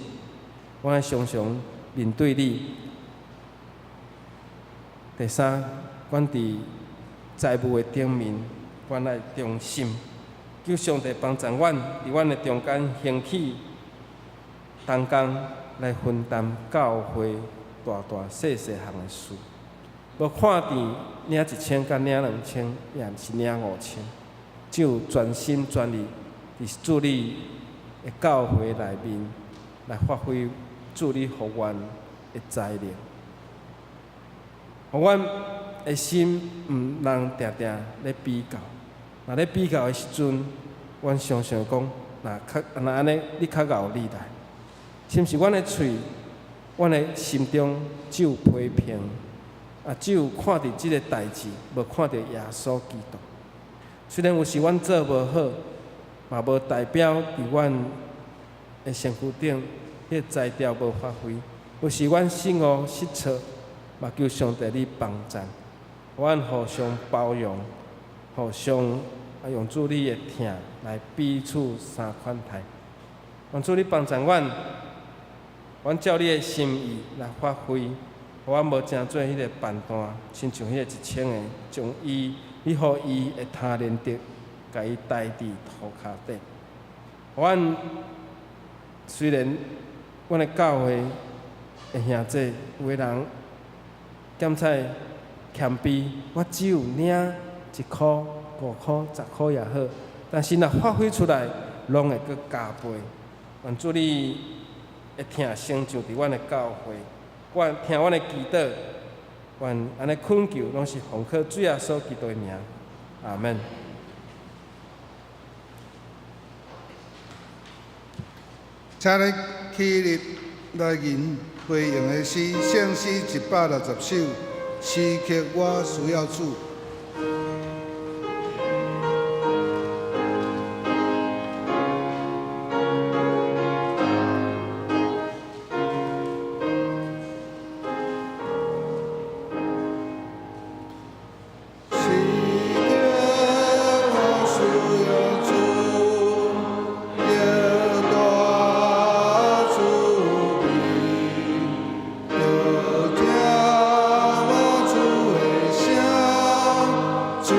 阮爱常常面对你。第三，阮伫财务的顶面，阮爱忠心，求上帝帮助阮伫阮的中间兴起同工来分担教会大细项的事。无看店领1000甲领2000，也毋是领5000，只有全心全力伫主你的教会内面来发挥主你互阮的才能。互阮的心毋通定定咧比较，若咧比较的时阵，阮常常讲，若安尼，你较贤你来，是毋是？阮的喙，阮的心中只有批评，只有看到即个代志，无看到耶稣基督。虽然有时阮做无好，嘛无代表伫阮的身躯顶，迄个才调无发挥。有时阮失误失错。嘛求上帝你帮助，阮互相包容，互相用主你的疼来彼此相款待。愿主你帮助阮，阮照你的心意来发挥，互阮无正做迄个办单，亲像迄个1000个，将伊你互伊的他连得，甲伊带伫涂骹底。阮虽然阮的教会的兄弟有个人。检菜欠卑，我只有领1箍、5箍、10箍也好，但是若发挥出来，拢会阁加倍。愿主你会听成就伫阮的教会，愿听阮的祈祷，愿安尼恳求，拢是奉靠主耶稣基督的名，阿门。请你起立来吟回应的诗，圣诗160首，诗曲我需要主。主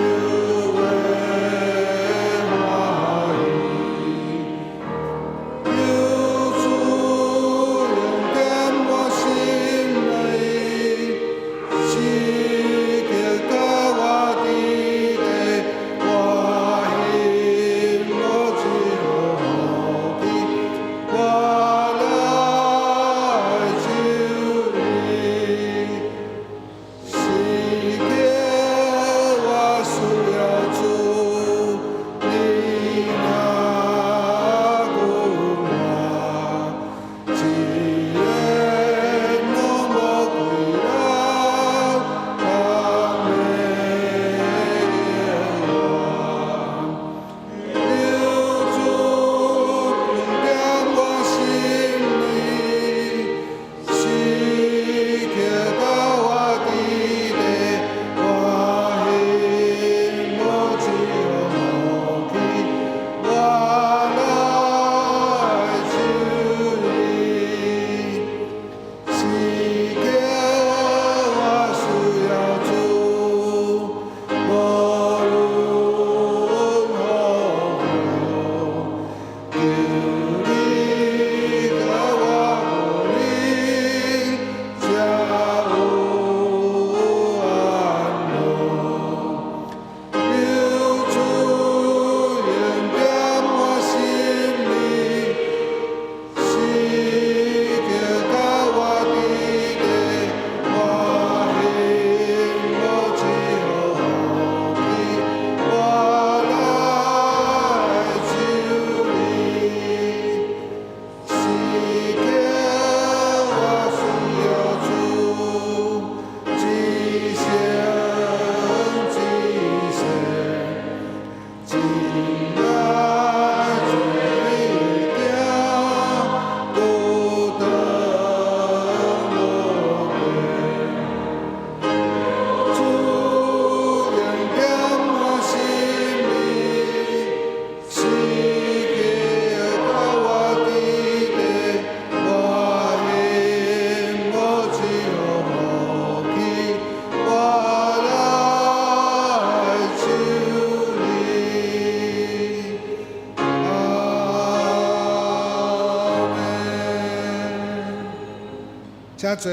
请坐。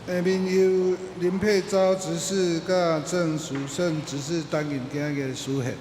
下面由林佩昭执事甲郑淑胜执事担任今日的书宪。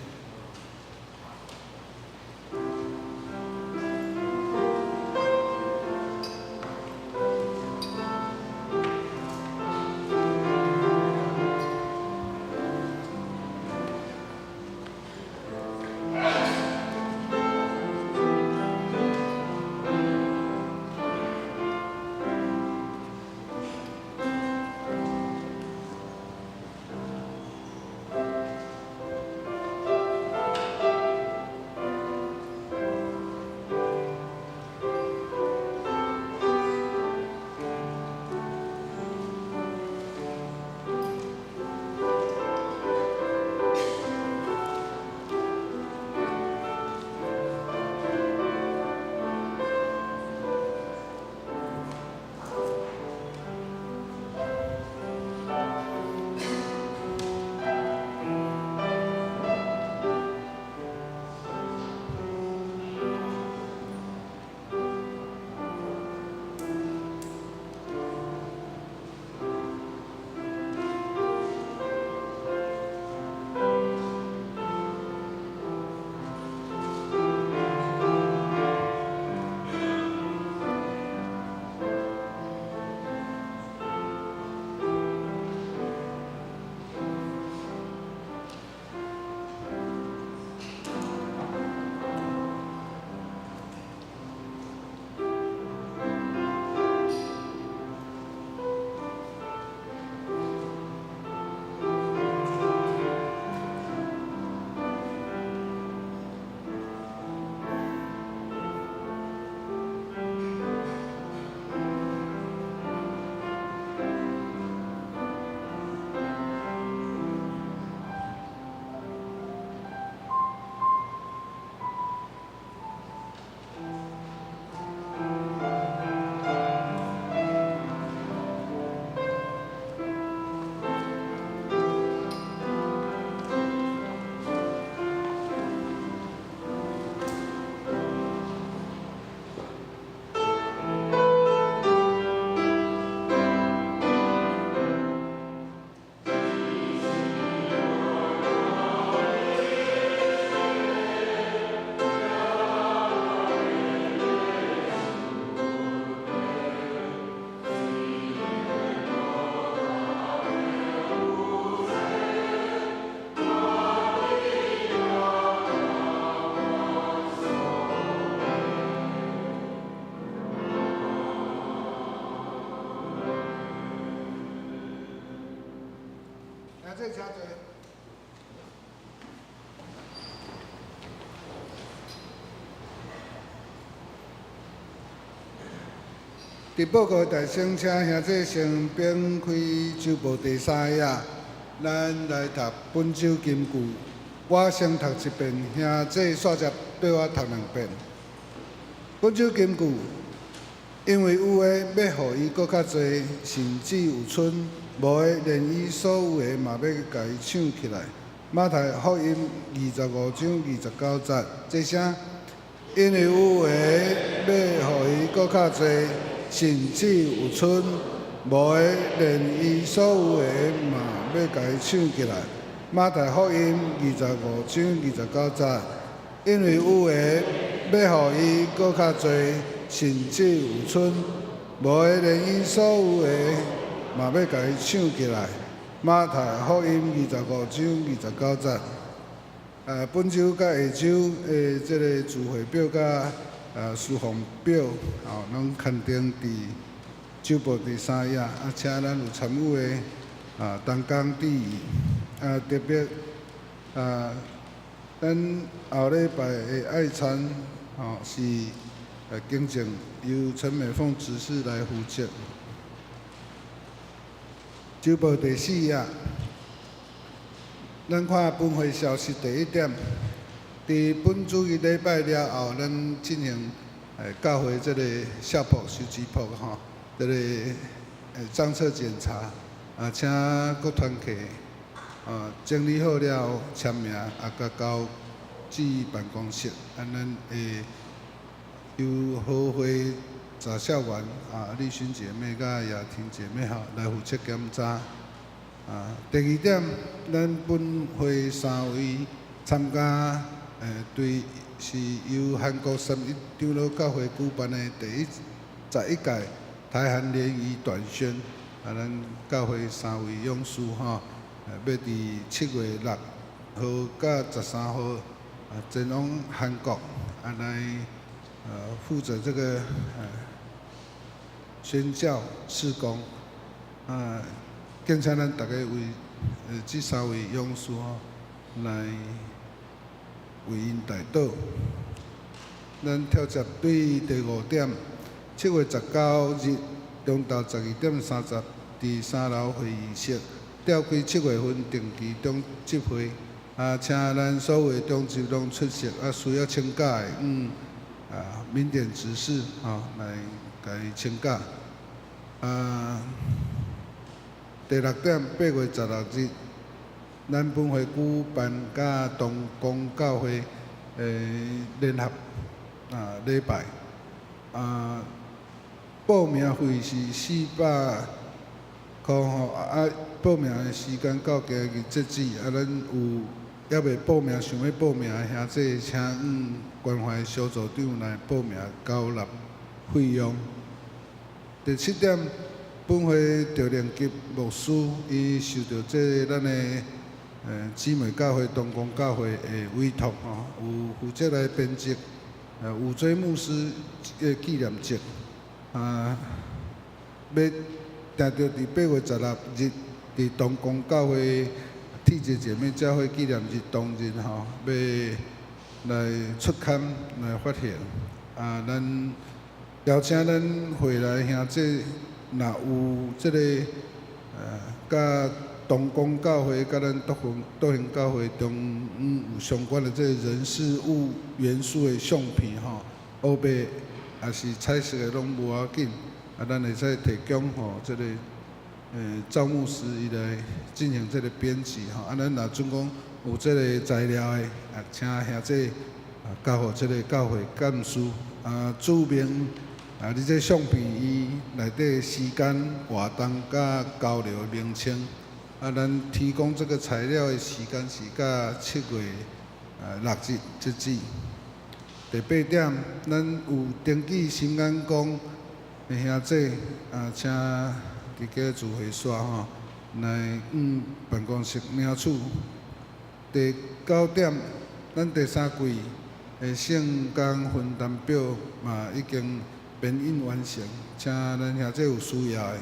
请坐。伫报告大声，请兄弟先编开周报第3页，咱来读本周金句。我先读一遍，兄弟煞接对我读2遍。本周金句，因为有诶要互伊搁较侪，甚至有剩。无诶，连伊所有诶嘛要甲伊抢起来。马太福音25章29节，这啥？因为有诶要互伊搁较侪，甚至有剩。无诶，连伊所有诶嘛要甲伊抢起来。马太福音25章29节，因为有诶要互伊搁较侪，甚至有剩。无诶，连伊所有诶。嘛要甲伊抢起来。马太福音25章29节。本周甲下周诶，即个聚会表甲书房表，拢刊登伫周报第3页。请咱有参与诶同工注意。特别咱后礼拜诶爱餐是经正由陈美凤执事来负责。周报第4页，咱看本会消息第1点，伫本主日礼拜了后，咱进行教会这个校谱、修集谱这个账册检查，请各团契整理好了后签名，甲交至办公室，咱会由好会查校员立勋姐妹甲雅婷姐妹来负责检查。第二点，咱本会3位参加对是由韩国三一长老教会举办的第11届台韩联谊短宣，咱教会3位勇士要伫7月6号甲13号前往韩国来负责这个宣教事工敬请咱大家为这3位勇士来为因代祷。咱跳接对第5点，7月19日中昼12点30，伫3楼会议室召开7月份定期中集会。请咱所有中职拢出席，需要请假的民典执事来甲伊请假。第6点，8月16日，咱本会举办甲东宫教会联合礼拜。报名费是400块报名的时间到今日截止。咱有还未报名、想要报名的兄弟，请关怀小组长来报名交纳费用。第7点，本会着连级牧师，伊受到咱的姊妹教会东宫教会的委托有负责来编辑有追牧师的纪念册。要定着伫8月16日，伫东宫教会缔结姐妹教会纪念日当日要来出刊来发现。咱邀请咱会来兄弟，若有这个甲东宫教会、甲咱德行教会中有相关的这人事物元素的相片黑白也是彩色的拢无要紧。咱会使提供这个赵牧师伊来进行这个编辑咱若准讲有这个材料的，请兄弟交互这个教会干事注明你这相片伊内底时间、活动甲交流的名称。咱提供这个材料的时间是到7月6日截止。第8点，咱有登记新安宫的兄弟请伫个自会所来办公室领取。第9点，咱第3季的圣工分担表嘛已经编印完成，请咱兄弟有需要的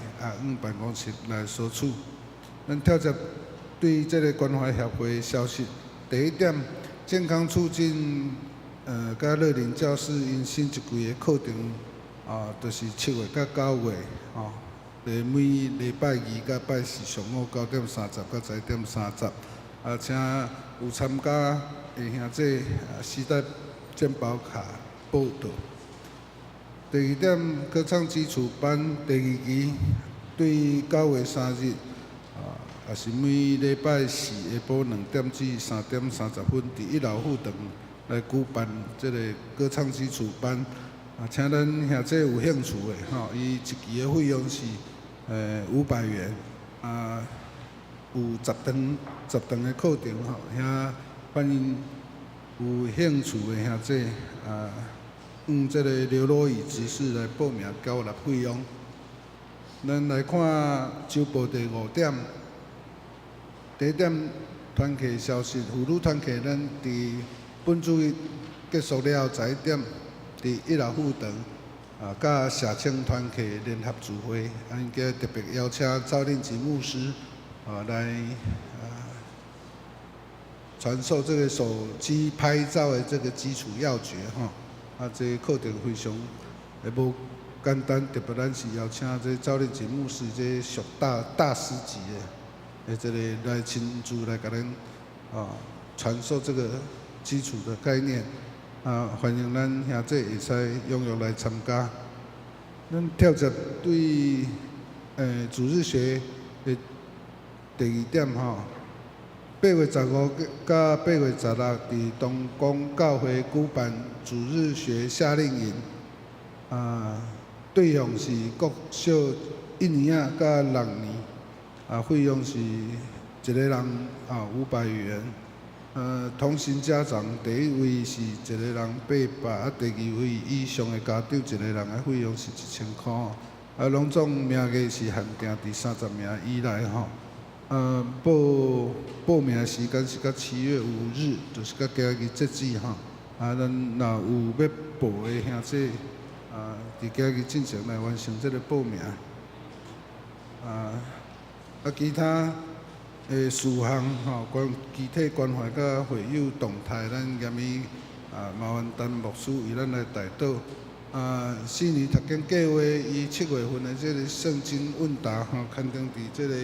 办公室来索取。咱跳接对这个关怀协会的消息。第1点，健康促进甲乐龄教室因新一季的课程就是7月到9月每礼拜2甲拜4上午9点30到11点30。请有参加的兄弟携带健保卡报到。第2点，歌唱基础班第2期对9月3日也是每礼拜4下晡2点至3点30分，伫1楼副堂来举办这个歌唱基础班。请咱兄弟有兴趣的伊1期的费用是500元。有10堂的课程遐欢迎有兴趣的兄弟这个刘罗宇执事来报名交纳费用。咱来看周报第5点。第1点，团契消息，妇女团契咱伫本主日结束了后11点，伫1楼副堂甲社青团契联合聚会，今日特别邀请赵令吉牧师来传授这个手机拍照的这个基础要诀这个课程非常无简单，特别咱是邀请这赵令吉牧师这属大师级的这个来亲自来给咱传授这个基础的概念欢迎咱兄弟会使踊跃来参加。咱跳接对主日学的第2点8月15到8月16，伫东宫教会举办主日学夏令营对象是国小1年啊到6年，费用是一个人500元。同行家长第一位是一个人800，第二位以上的家长一个人的费用是1000块。拢总名额是限定伫30名以内吼。报名时间是到7月5日，就是到今日截止吼。咱若有要报的兄弟，伫今日进前来完成这个报名。其他的事项吼，具体关怀甲会友动态，咱严伊麻烦陈牧师为咱来带导。4年读经计划，伊7月份的这个圣经问答吼，刊登伫这个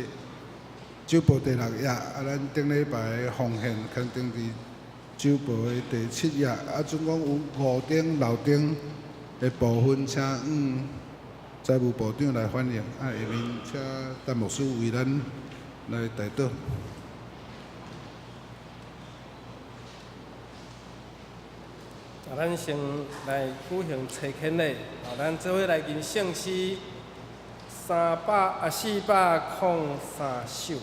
周报第6页，咱顶礼拜的奉献刊登伫周报的第7页，总共有5点6点的部分，请财务部长来反映。下面请陈牧师为咱来带导。咱先来举行查签礼，咱做伙来吟圣诗403首。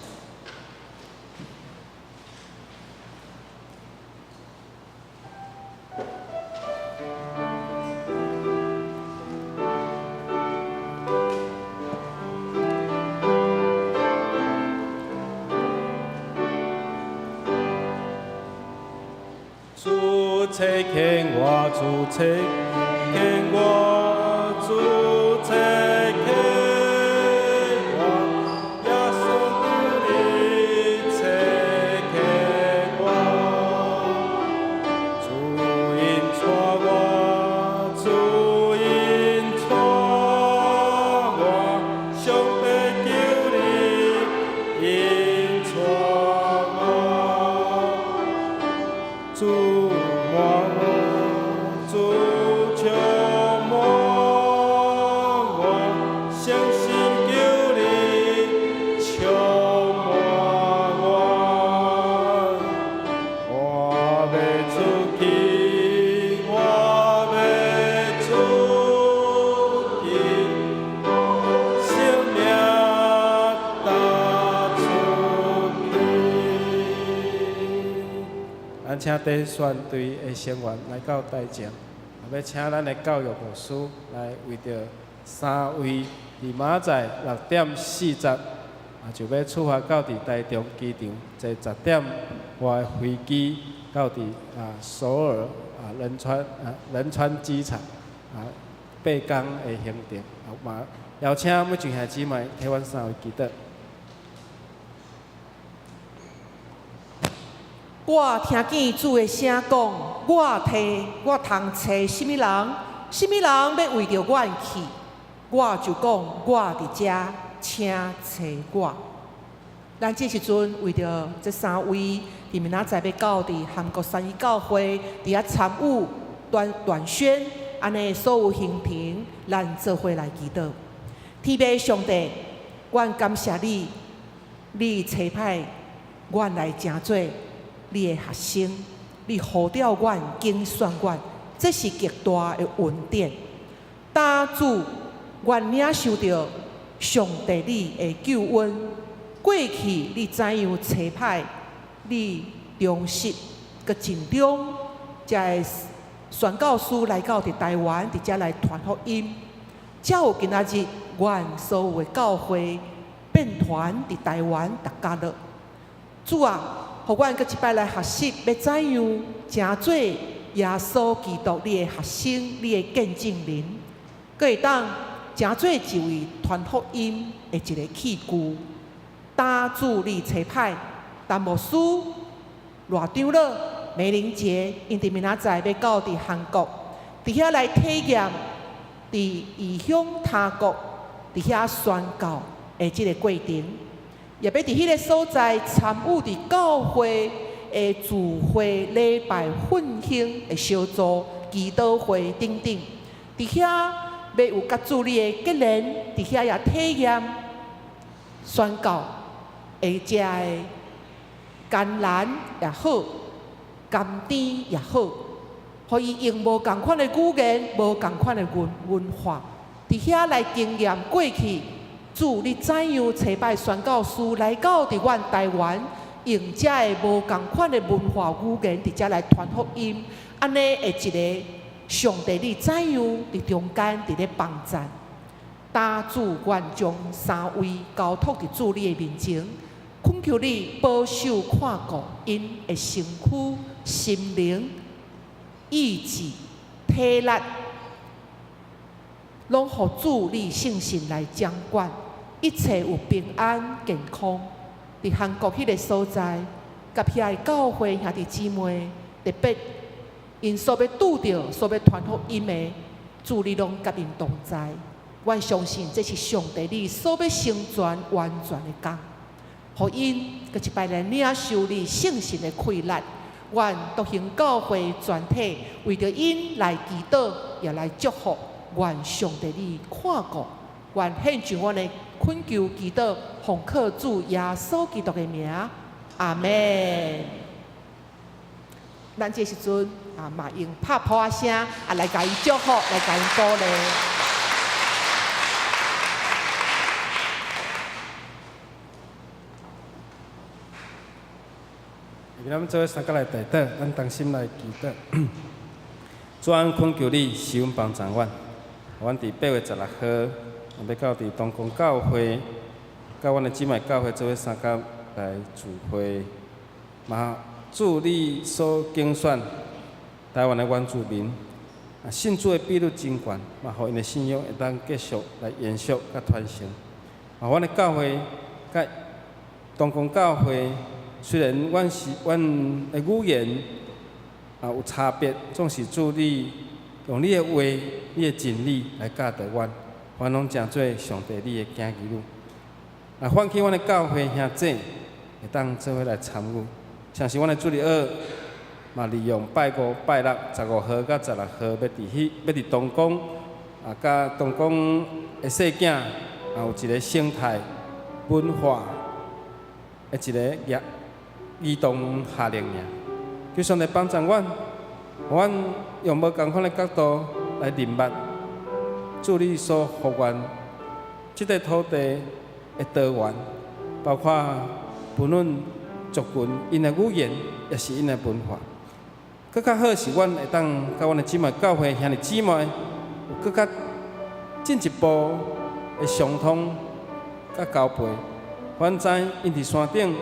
主查签我，主查签我，主查签我，耶稣你查签我，主因带我，主因带我，上帝救你因带我，主。请第选队的成员来到台前，要请咱的教育牧师来为着3位伫明仔载6点40，就要出发到伫台中机场，坐10点外的飞机到伫首尔仁川机场8天的行程。嘛邀请每一兄姊妹替阮3位祈祷。我听见主的声讲，我通找什么人？什么人要为着阮去？我就讲，我伫遮，请找我。咱这时阵为着这3位，伫明仔载要到伫韩国3一教会，伫遐参与đoàn宣，安尼所有行程，咱做伙来祈祷。天父上帝，阮感谢你，你差派阮来诚做你的学生，你呼召阮、竞选阮，这是极大的恩典。但主，阮领受到上帝你的救恩。过去你怎样差派你忠实佮尽忠，才会宣教师来到伫台湾，伫遮来传福音，才有今仔日阮所有的教会变传伫台湾逐家乐。主啊！互阮搁一摆来学习，要怎样诚做耶稣基督你的学生，你的见证人，搁会当诚做一位传福音的一个器具。打主你差派，陈牧师、赖长老、梅玲姐，因伫明仔载要到伫韩国，伫遐来体验伫异乡他国伫遐宣教的即个过程。也要伫迄个所在参与伫教会的聚会、礼拜、奋兴的小组、祈祷会等等，伫遐要有甲主你的结连，伫遐也体验宣教的遮的艰难也好，甘甜也好，互伊用无共款的语言、无共款的文化，伫伫遐来经验过去。主，你怎样找摆宣教师来到伫阮台湾，用遮个无共款的文化语言伫遮来传福音，安尼的一个上帝，你怎样伫中间伫咧帮赞？打主愿将三位交托伫主你的面前，恳求你保守看顾因的身躯、心灵、意志、体力，拢互主你圣神来掌管，一切有平安健康。伫韩国迄个所在，甲遐的教会兄弟姊妹，特别因所要拄着、所要传福音的，主你拢甲因同在。阮相信这是上帝你所要成全完全的工，互因搁一摆来领受你圣神的馈力。阮独行教会全体为着因来祈祷，也来祝福。愿上帝你看顾，愿献上阮的恳求祈祷，奉靠主耶稣基督的名，阿门。咱这时阵嘛用拍破声来甲伊祝福，来甲伊鼓励。咱做三角来地祷，咱同心来祈祷。主啊，恳求你施恩帮助阮，阮伫8月16号要到伫东宫教会，甲阮的姊妹教会做伙三角来聚会。嘛，主你所竞选台湾的原住民，信主的比率真悬，嘛，互因的信仰会当继续来延续甲传承。嘛，阮的教会甲东宫教会。虽然阮的语言有差别，总是主你用你的话、你的真理来教导阮，阮拢诚做上帝你的囝儿女。唤起阮的教会兄弟会当做伙来参与，像是阮的主日学，嘛利用拜5、拜6、15号到16号要伫东宫，甲东宫的细囝有一个生态文化的一个儿童夏令营，求上帝帮助阮用无共款的角度来认捌主你所予阮即个土地的多元，包括不论族群、因的语言，也是因的文化。更较好是阮会当甲阮的姊妹教会兄弟姊妹有更较进一步的相通甲交陪。阮知因伫山顶。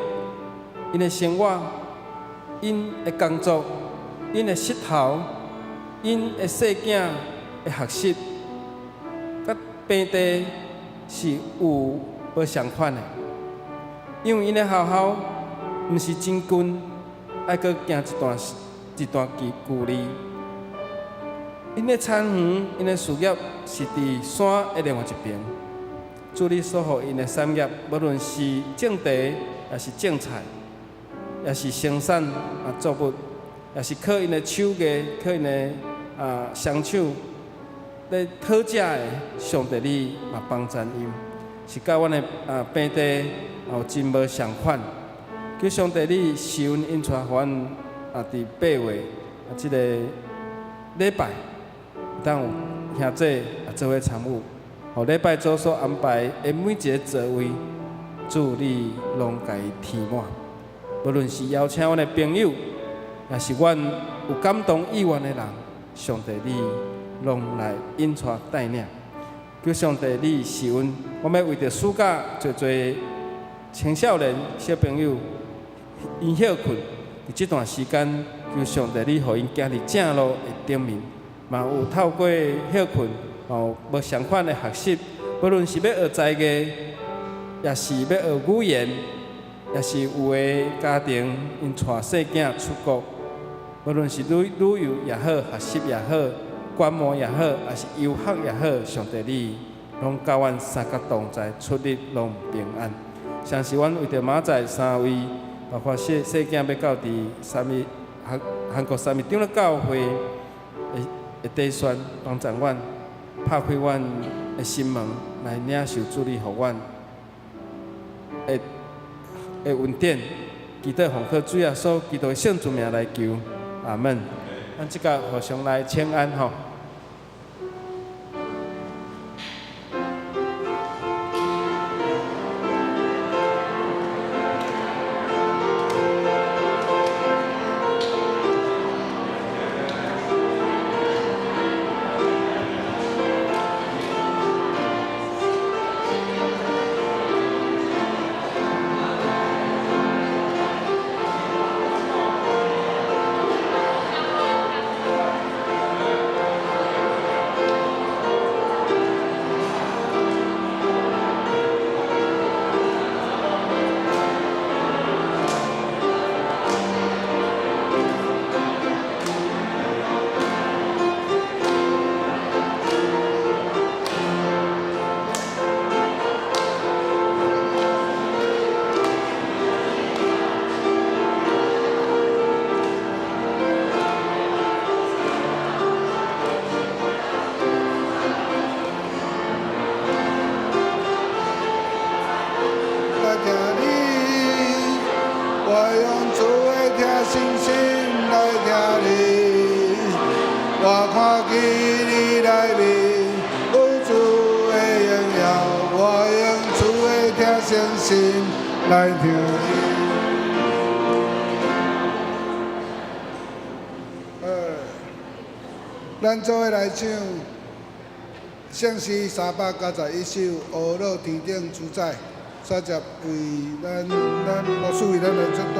因的生活，因的工作，因的舌头，因的细囝的学习，甲平地是有无相款的。因为因的学校毋是真近，爱阁行一段距离。因的产园，因的事业是伫山的另外一边。主你所予因的产业，无论是种地，也是种菜。也是生产作物，也是靠因的手艺，靠因的双手咧讨食的。上帝你嘛帮助因，是甲阮的平地有真无相款。求上帝你施恩引带阮伫8月即个礼拜，当有兄弟做伙参与，互礼拜组所安排的每一个座位，主你拢家填满。无论是邀请阮的朋友，也是阮有感动意愿的人，上帝你拢来引带带领。求上帝你施恩，我们要为着暑假侪青少年小朋友因休困，伫这段时间，求上帝你互因行伫正路的顶面，嘛有透过休困，有无相款的学习，无论是要学才艺，也是要学语言。也是有的家庭因带细囝出国，无论是旅游也好，学习也好，观摩也好，也是游学也好，上帝你拢甲阮三角同在，出入拢平安。像是阮为着明仔3位，包括细囝要到伫韩国三位长老教会的底选，帮助阮拍开阮的心门，来领受主你互阮的恩典，祈祷奉靠主耶稣基督的圣主名来求，阿门。咱即个互相来请安吼。信心来听你，我看见你来临，有主的荣耀，我用主的听信心来听你。咱做伙来唱圣诗391首《乌老天顶主宰》，三接为咱牧师为咱来祝祷。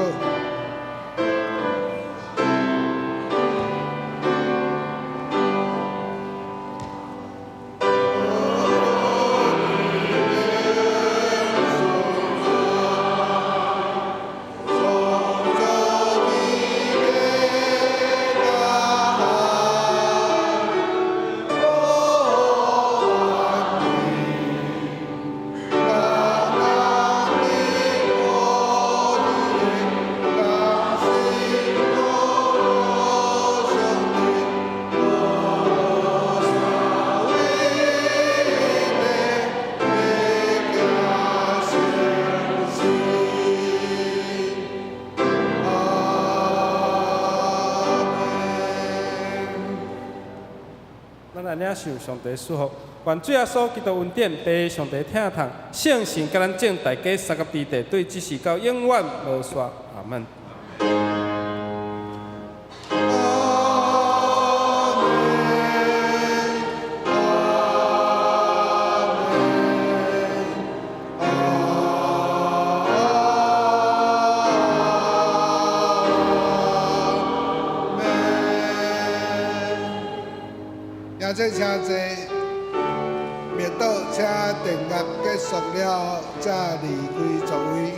咱来领受上帝祝福，愿主耶稣基督恩典被上帝听痛，圣神甲咱正大家三个地地对即时到永远无煞。阿门。这车坐，灭倒车电乐结束了，才离开座位。